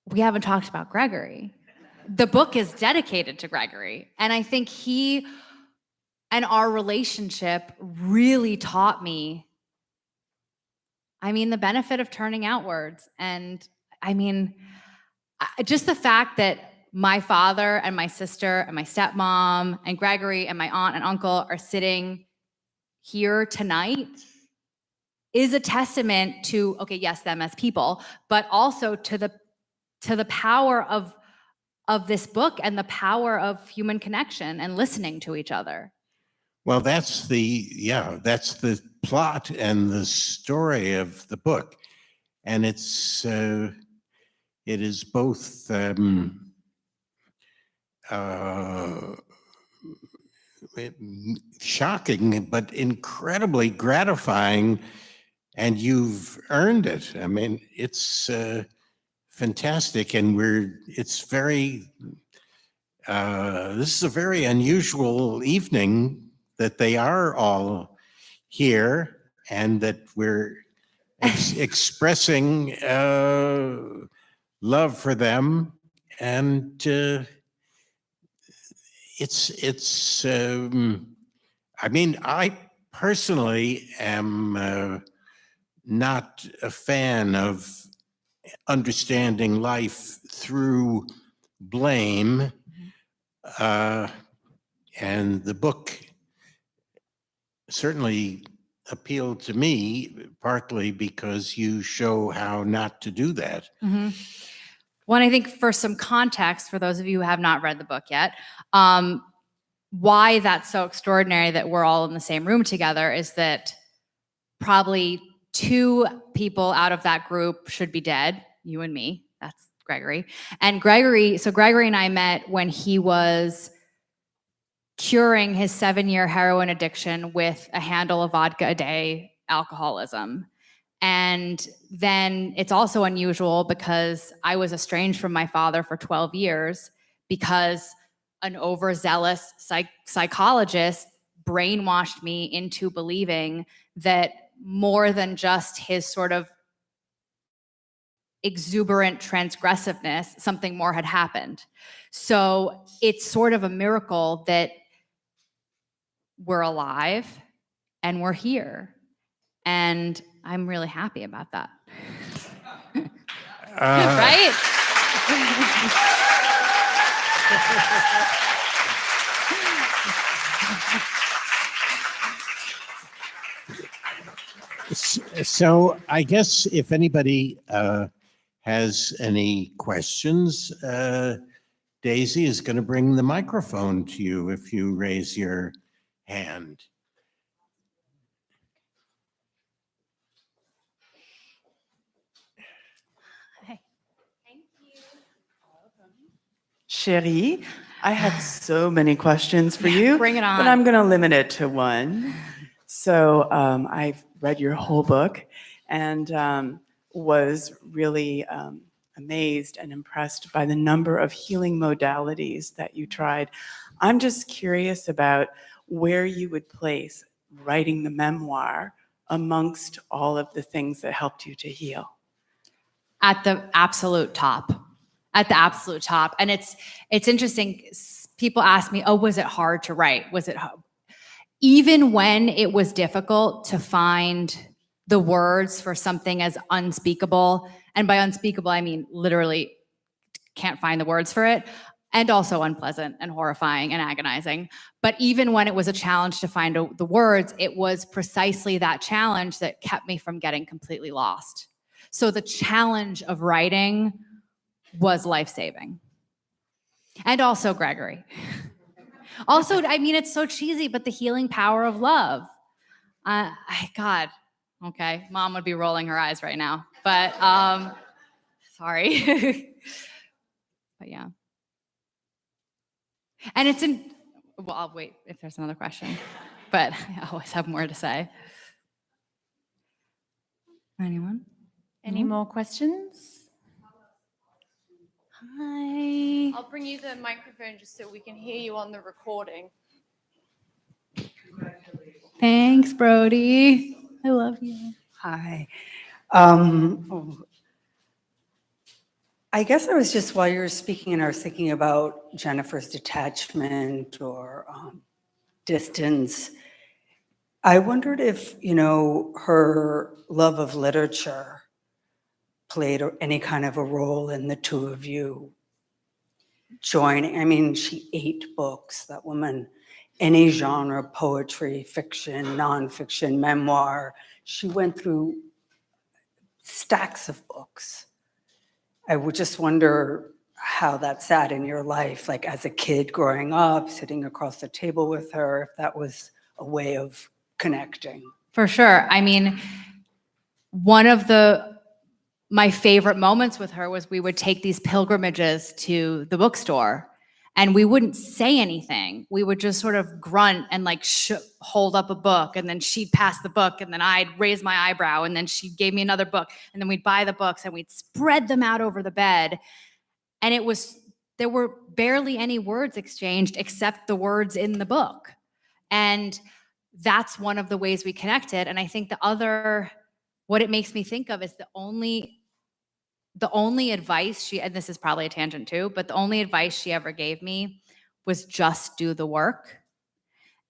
S3: we haven't talked about Gregory. The book is dedicated to Gregory. And I think he and our relationship really taught me, the benefit of turning outwards. And just the fact that my father and my sister and my stepmom and Gregory and my aunt and uncle are sitting here tonight is a testament to, okay, yes, them as people, but also to the power of this book and the power of human connection and listening to each other.
S2: Well, that's the plot and the story of the book. And it is both shocking, but incredibly gratifying, and you've earned it. I mean, it's fantastic, and this is a very unusual evening that they are all here and that we're expressing love for them And I mean, I personally am not a fan of understanding life through blame. And the book certainly appealed to me, partly because you show how not to do that.
S3: Mm-hmm. Well, I think for some context, for those of you who have not read the book yet, why that's so extraordinary that we're all in the same room together is that probably 2 people out of that group should be dead, you and me. That's Gregory. And Gregory and I met when he was curing his 7-year heroin addiction with a handle of vodka a day alcoholism. And then it's also unusual because I was estranged from my father for 12 years because an overzealous psychologist brainwashed me into believing that more than just his sort of exuberant transgressiveness, something more had happened. So it's sort of a miracle that we're alive and we're here. And I'm really happy about that. Right?
S2: So I guess if anybody has any questions, Daisy is going to bring the microphone to you if you raise your hand.
S4: Cherie, I have so many questions for you.
S3: Bring it on.
S4: But I'm going to limit it to one. So I've read your whole book and was really amazed and impressed by the number of healing modalities that you tried. I'm just curious about where you would place writing the memoir amongst all of the things that helped you to heal.
S3: At the absolute top. At the absolute top. And it's interesting. People ask me, oh, was it hard to write? Was it hard? Even when it was difficult to find the words for something as unspeakable, and by unspeakable, I mean literally can't find the words for it, and also unpleasant and horrifying and agonizing. But even when it was a challenge to find the words, it was precisely that challenge that kept me from getting completely lost. So the challenge of writing was life-saving. And also Gregory. Also, I mean, it's so cheesy, but the healing power of love. God, okay, Mom would be rolling her eyes right now, but sorry. But yeah. And it's well, I'll wait if there's another question, but I always have more to say. Anyone?
S1: Any more questions?
S3: Hi.
S1: I'll bring you the microphone just so we can hear you on the recording.
S3: Thanks, Brody. I love you.
S5: Hi. I guess I was just, while you were speaking, and I was thinking about Jennifer's detachment or distance. I wondered if, her love of literature played any kind of a role in the two of you joining. I mean, she 8 books, that woman, any genre, poetry, fiction, nonfiction, memoir. She went through stacks of books. I would just wonder how that sat in your life, like as a kid growing up, sitting across the table with her, if that was a way of connecting.
S3: For sure. I mean, one of my favorite moments with her was we would take these pilgrimages to the bookstore and we wouldn't say anything. We would just sort of grunt and like hold up a book, and then she'd pass the book, and then I'd raise my eyebrow, and then she gave me another book, and then we'd buy the books and we'd spread them out over the bed. And there were barely any words exchanged except the words in the book. And that's one of the ways we connected. And I think what it makes me think of is the only the only advice and this is probably a tangent too, but the only advice she ever gave me was just do the work.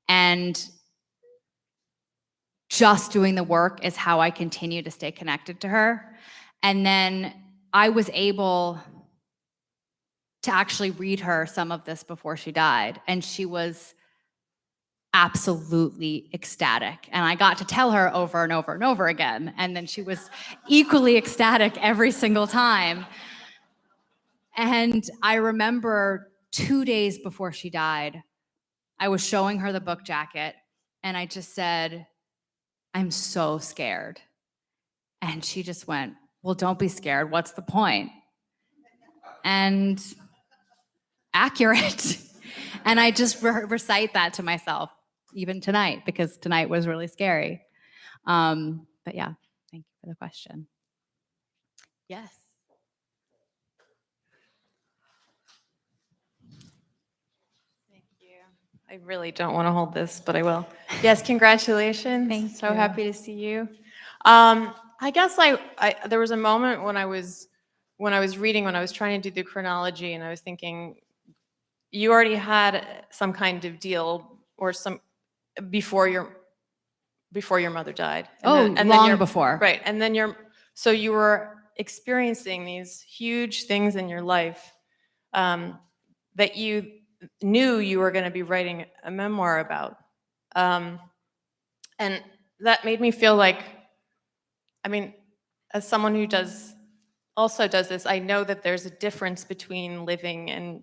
S3: And just doing the work is how I continue to stay connected to her. And then I was able to actually read her some of this before she died. And she was absolutely ecstatic. And I got to tell her over and over and over again. And then she was equally ecstatic every single time. And I remember 2 days before she died, I was showing her the book jacket and I just said, I'm so scared. And she just went, well, don't be scared. What's the point? And accurate. And I just recite that to myself, even tonight, because tonight was really scary. But yeah, thank you for the question. Yes.
S6: Thank you. I really don't want to hold this, but I will. Yes, congratulations.
S3: Thank
S6: so
S3: you.
S6: happy to see you. I guess there was a moment when I was reading, when I was trying to do the chronology, and I was thinking, you already had some kind of deal or some before your mother died. And
S3: long before.
S6: Right, and then so you were experiencing these huge things in your life that you knew you were going to be writing a memoir about, and that made me feel like, I mean, as someone who also does this, I know that there's a difference between living and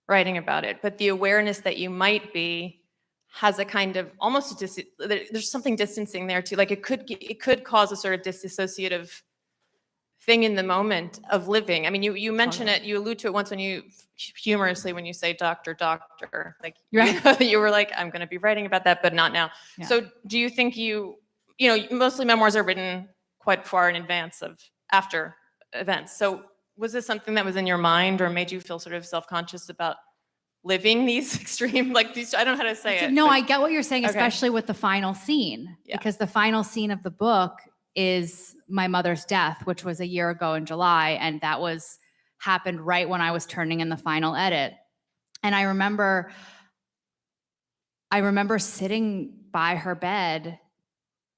S6: writing about it, but the awareness that you might be has a kind of almost there's something distancing there too. Like it could cause a sort of disassociative thing in the moment of living. I mean, you mention it, you allude to it once when you humorously, when you say doctor, like
S3: Right.
S6: you were like, I'm going to be writing about that, but not now.
S3: Yeah.
S6: So do you think mostly memoirs are written quite far in advance of after events. So was this something that was in your mind or made you feel sort of self-conscious about living these extreme, like these, I don't know how to say it.
S3: No,
S6: but-
S3: I get what you're saying,
S6: Okay.
S3: especially with the final scene,
S6: Yeah.
S3: because the final scene of the book is my mother's death, which was a year ago in July, and that happened right when I was turning in the final edit. And I remember sitting by her bed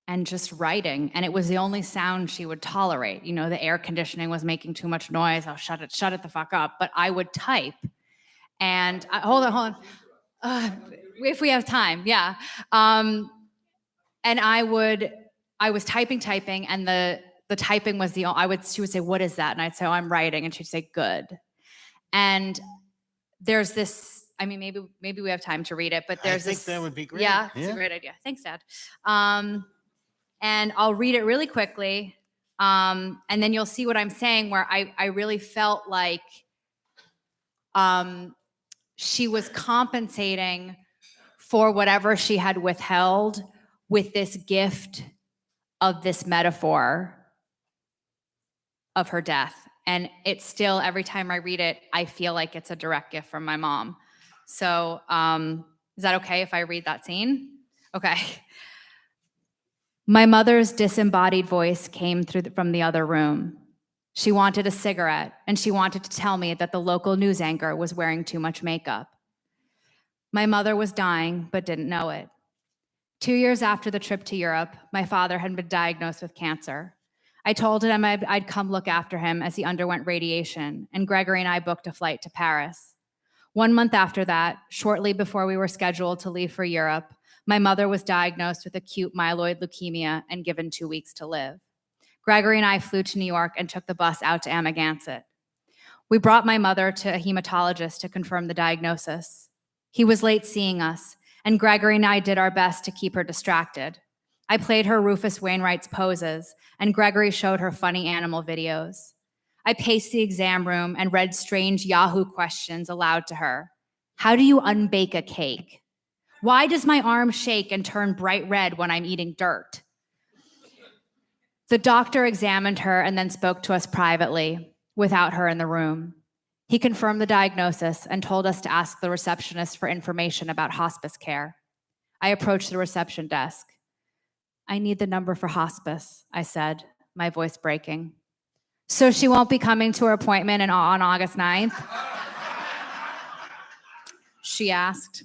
S3: and just writing, and it was the only sound she would tolerate. You know, the air conditioning was making too much noise. I'll shut it the fuck up. But I would type, and hold on. If we have time, yeah. And I was typing, and the typing was she would say, "What is that?" And I'd say, "Oh, I'm writing," and she'd say, "Good." And there's this, I mean, maybe we have time to read it, but there's
S2: I think that would be great.
S3: Yeah, it's a great idea. Thanks, Dad. And I'll read it really quickly, and then you'll see what I'm saying, where I really felt like she was compensating for whatever she had withheld with this gift of this metaphor of her death. And it's still, every time I read it, I feel like it's a direct gift from my mom. So is that okay if I read that scene? Okay. My mother's disembodied voice came from the other room. She wanted a cigarette, and she wanted to tell me that the local news anchor was wearing too much makeup. My mother was dying, but didn't know it. 2 years after the trip to Europe, my father had been diagnosed with cancer. I told him I'd come look after him as he underwent radiation, and Gregory and I booked a flight to Paris. 1 month after that, shortly before we were scheduled to leave for Europe, my mother was diagnosed with acute myeloid leukemia and given 2 weeks to live. Gregory and I flew to New York and took the bus out to Amagansett. We brought my mother to a hematologist to confirm the diagnosis. He was late seeing us, and Gregory and I did our best to keep her distracted. I played her Rufus Wainwright's poses, and Gregory showed her funny animal videos. I paced the exam room and read strange Yahoo questions aloud to her. How do you unbake a cake? Why does my arm shake and turn bright red when I'm eating dirt? The doctor examined her and then spoke to us privately, without her in the room. He confirmed the diagnosis and told us to ask the receptionist for information about hospice care. I approached the reception desk. I need the number for hospice, I said, my voice breaking. So she won't be coming to her appointment on August 9th? She asked.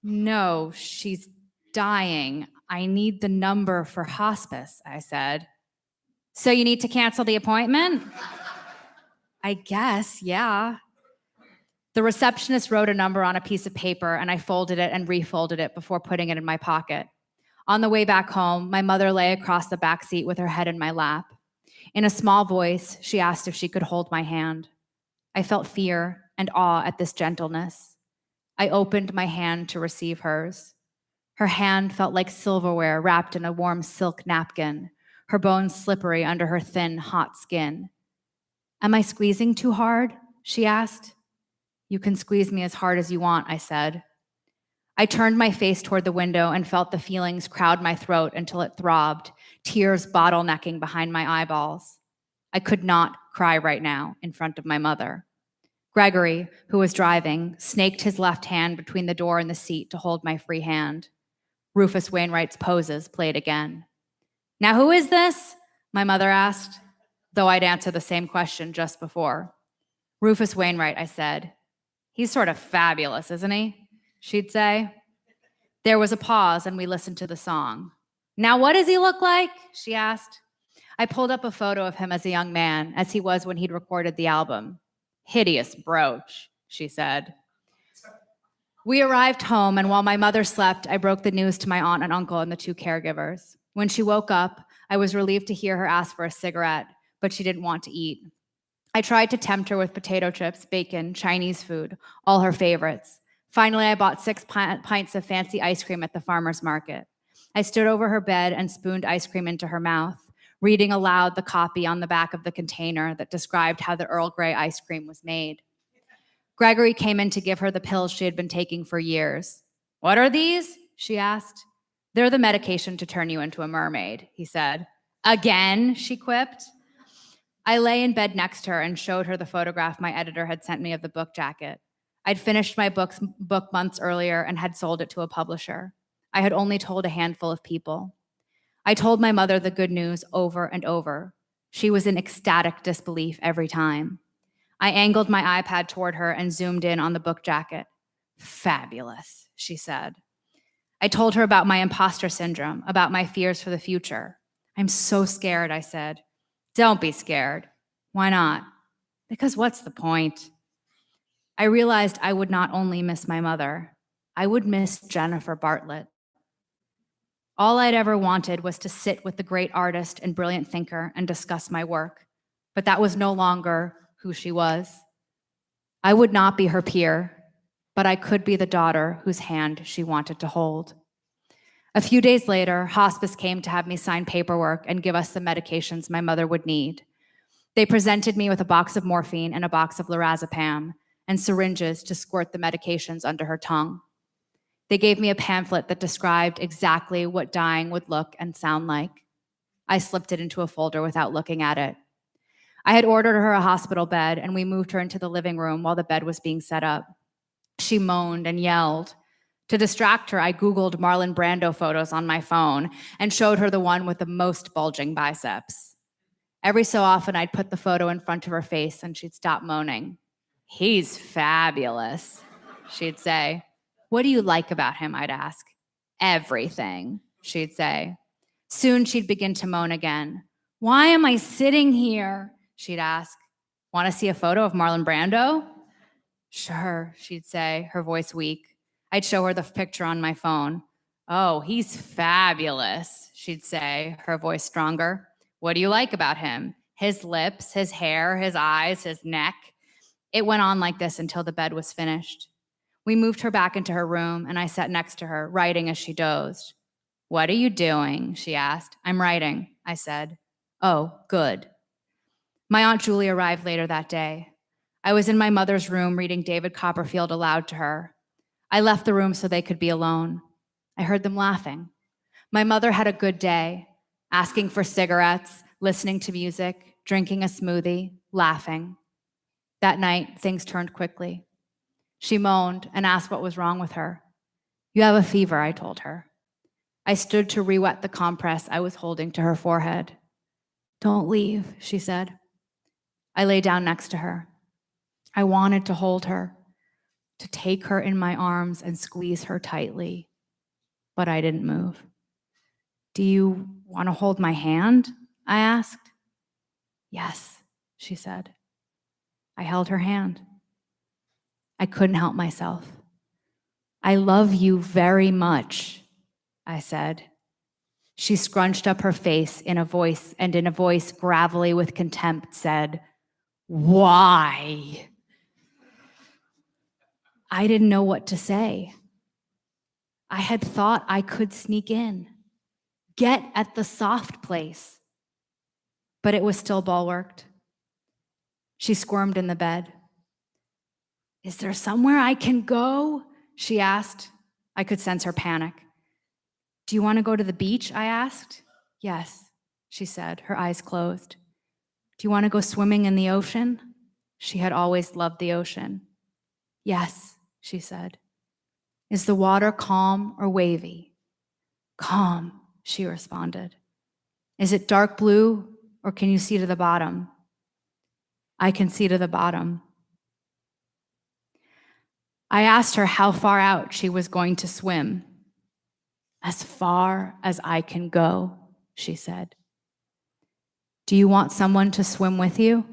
S3: No, she's dying. I need the number for hospice, I said. So you need to cancel the appointment? I guess, yeah. The receptionist wrote a number on a piece of paper, and I folded it and refolded it before putting it in my pocket. On the way back home, my mother lay across the back seat with her head in my lap. In a small voice, she asked if she could hold my hand. I felt fear and awe at this gentleness. I opened my hand to receive hers. Her hand felt like silverware wrapped in a warm silk napkin, her bones slippery under her thin, hot skin. Am I squeezing too hard? She asked. You can squeeze me as hard as you want, I said. I turned my face toward the window and felt the feelings crowd my throat until it throbbed, tears bottlenecking behind my eyeballs. I could not cry right now in front of my mother. Gregory, who was driving, snaked his left hand between the door and the seat to hold my free hand. Rufus Wainwright's poses played again. Now who is this? My mother asked, though I'd answered the same question just before. Rufus Wainwright, I said. He's sort of fabulous, isn't he? She'd say. There was a pause and we listened to the song. Now what does he look like? She asked. I pulled up a photo of him as a young man, as he was when he'd recorded the album. Hideous brooch, she said. We arrived home, and while my mother slept, I broke the news to my aunt and uncle and the two caregivers. When she woke up, I was relieved to hear her ask for a cigarette, but she didn't want to eat. I tried to tempt her with potato chips, bacon, Chinese food, all her favorites. Finally, I bought 6 pints of fancy ice cream at the farmer's market. I stood over her bed and spooned ice cream into her mouth, reading aloud the copy on the back of the container that described how the Earl Grey ice cream was made. Gregory came in to give her the pills she had been taking for years. What are these? She asked. They're the medication to turn you into a mermaid, he said. Again, she quipped. I lay in bed next to her and showed her the photograph my editor had sent me of the book jacket. I'd finished my book months earlier and had sold it to a publisher. I had only told a handful of people. I told my mother the good news over and over. She was in ecstatic disbelief every time. I angled my iPad toward her and zoomed in on the book jacket. Fabulous, she said. I told her about my imposter syndrome, about my fears for the future. I'm so scared, I said. Don't be scared. Why not? Because what's the point? I realized I would not only miss my mother, I would miss Jennifer Bartlett. All I'd ever wanted was to sit with the great artist and brilliant thinker and discuss my work, but that was no longer who she was. I would not be her peer, but I could be the daughter whose hand she wanted to hold. A few days later, hospice came to have me sign paperwork and give us the medications my mother would need. They presented me with a box of morphine and a box of lorazepam and syringes to squirt the medications under her tongue. They gave me a pamphlet that described exactly what dying would look and sound like. I slipped it into a folder without looking at it. I had ordered her a hospital bed, and we moved her into the living room while the bed was being set up. She moaned and yelled. To distract her, I Googled Marlon Brando photos on my phone and showed her the one with the most bulging biceps. Every so often, I'd put the photo in front of her face, and she'd stop moaning. He's fabulous, she'd say. What do you like about him, I'd ask. Everything, she'd say. Soon she'd begin to moan again. Why am I sitting here? She'd ask. Want to see a photo of Marlon Brando? Sure, she'd say, her voice weak. I'd show her the picture on my phone. Oh, he's fabulous, she'd say, her voice stronger. What do you like about him? His lips, his hair, his eyes, his neck. It went on like this until the bed was finished. We moved her back into her room, and I sat next to her, writing as she dozed. What are you doing? She asked. I'm writing, I said. Oh, good. My Aunt Julie arrived later that day. I was in my mother's room reading David Copperfield aloud to her. I left the room so they could be alone. I heard them laughing. My mother had a good day, asking for cigarettes, listening to music, drinking a smoothie, laughing. That night, things turned quickly. She moaned and asked what was wrong with her. You have a fever, I told her. I stood to re-wet the compress I was holding to her forehead. Don't leave, she said. I lay down next to her. I wanted to hold her, to take her in my arms and squeeze her tightly, but I didn't move. Do you want to hold my hand? I asked. Yes, she said. I held her hand. I couldn't help myself. I love you very much, I said. She scrunched up her face in a voice gravelly with contempt said, "Why?" I didn't know what to say. I had thought I could sneak in, get at the soft place, but it was still bulwarked. She squirmed in the bed. Is there somewhere I can go? She asked. I could sense her panic. Do you want to go to the beach? I asked. Yes, she said, her eyes closed. Do you want to go swimming in the ocean? She had always loved the ocean. Yes, she said. Is the water calm or wavy? Calm, she responded. Is it dark blue or can you see to the bottom? I can see to the bottom. I asked her how far out she was going to swim. As far as I can go, she said. Do you want someone to swim with you?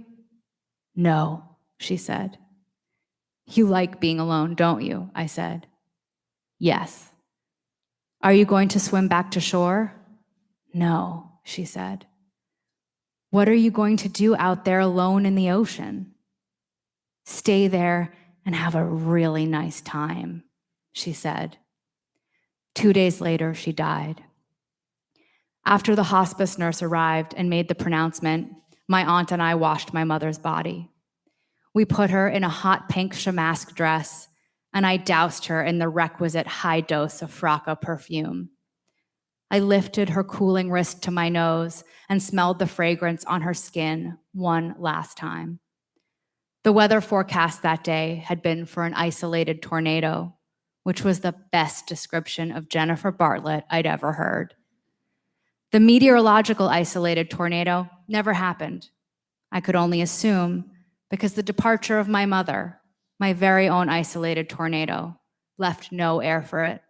S3: No, she said. You like being alone, don't you? I said. Yes. Are you going to swim back to shore? No, she said. What are you going to do out there alone in the ocean? Stay there and have a really nice time, she said. 2 days later, she died. After the hospice nurse arrived and made the pronouncement, my aunt and I washed my mother's body. We put her in a hot pink damask dress, and I doused her in the requisite high dose of Fracca perfume. I lifted her cooling wrist to my nose and smelled the fragrance on her skin one last time. The weather forecast that day had been for an isolated tornado, which was the best description of Jennifer Bartlett I'd ever heard. The meteorological isolated tornado never happened. I could only assume because the departure of my mother, my very own isolated tornado, left no air for it.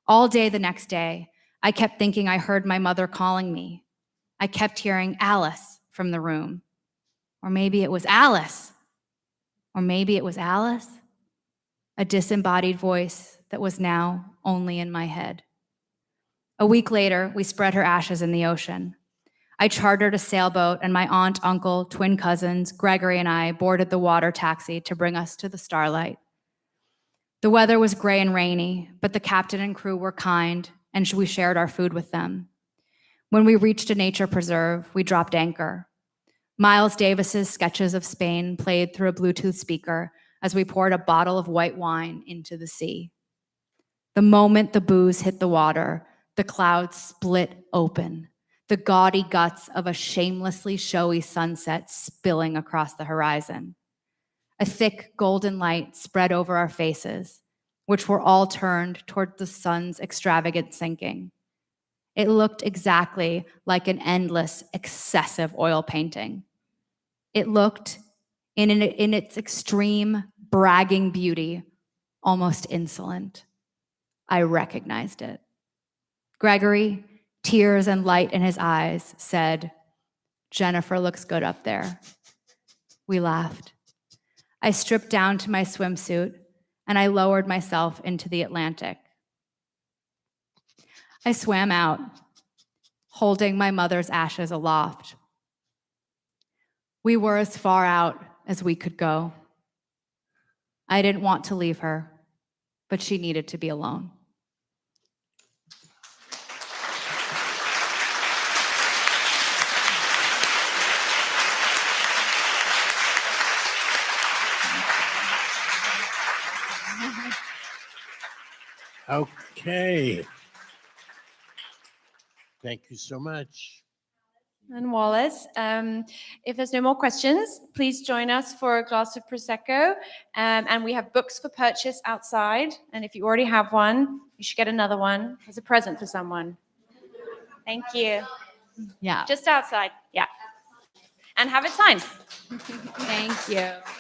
S3: All day the next day, I kept thinking I heard my mother calling me. I kept hearing Alice from the room. Or maybe it was Alice. Or maybe it was Alice. A disembodied voice that was now only in my head. A week later, we spread her ashes in the ocean. I chartered a sailboat, and my aunt, uncle, twin cousins, Gregory, and I boarded the water taxi to bring us to the Starlight. The weather was gray and rainy, but the captain and crew were kind, and we shared our food with them. When we reached a nature preserve, we dropped anchor. Miles Davis's Sketches of Spain played through a Bluetooth speaker as we poured a bottle of white wine into the sea. The moment the booze hit the water, the clouds split open, the gaudy guts of a shamelessly showy sunset spilling across the horizon. A thick golden light spread over our faces, which were all turned toward the sun's extravagant sinking. It looked exactly like an endless, excessive oil painting. It looked, in its extreme, bragging beauty, almost insolent. I recognized it. Gregory, tears and light in his eyes, said, "Jennifer looks good up there." We laughed. I stripped down to my swimsuit, and I lowered myself into the Atlantic. I swam out, holding my mother's ashes aloft. We were as far out as we could go. I didn't want to leave her, but she needed to be alone.
S2: Okay. Thank you so much.
S1: And Wallace, if there's no more questions, please join us for a glass of Prosecco. And we have books for purchase outside. And if you already have one, you should get another one as a present for someone. Thank you.
S3: Yeah.
S1: Just outside, yeah. And have it signed.
S3: Thank you.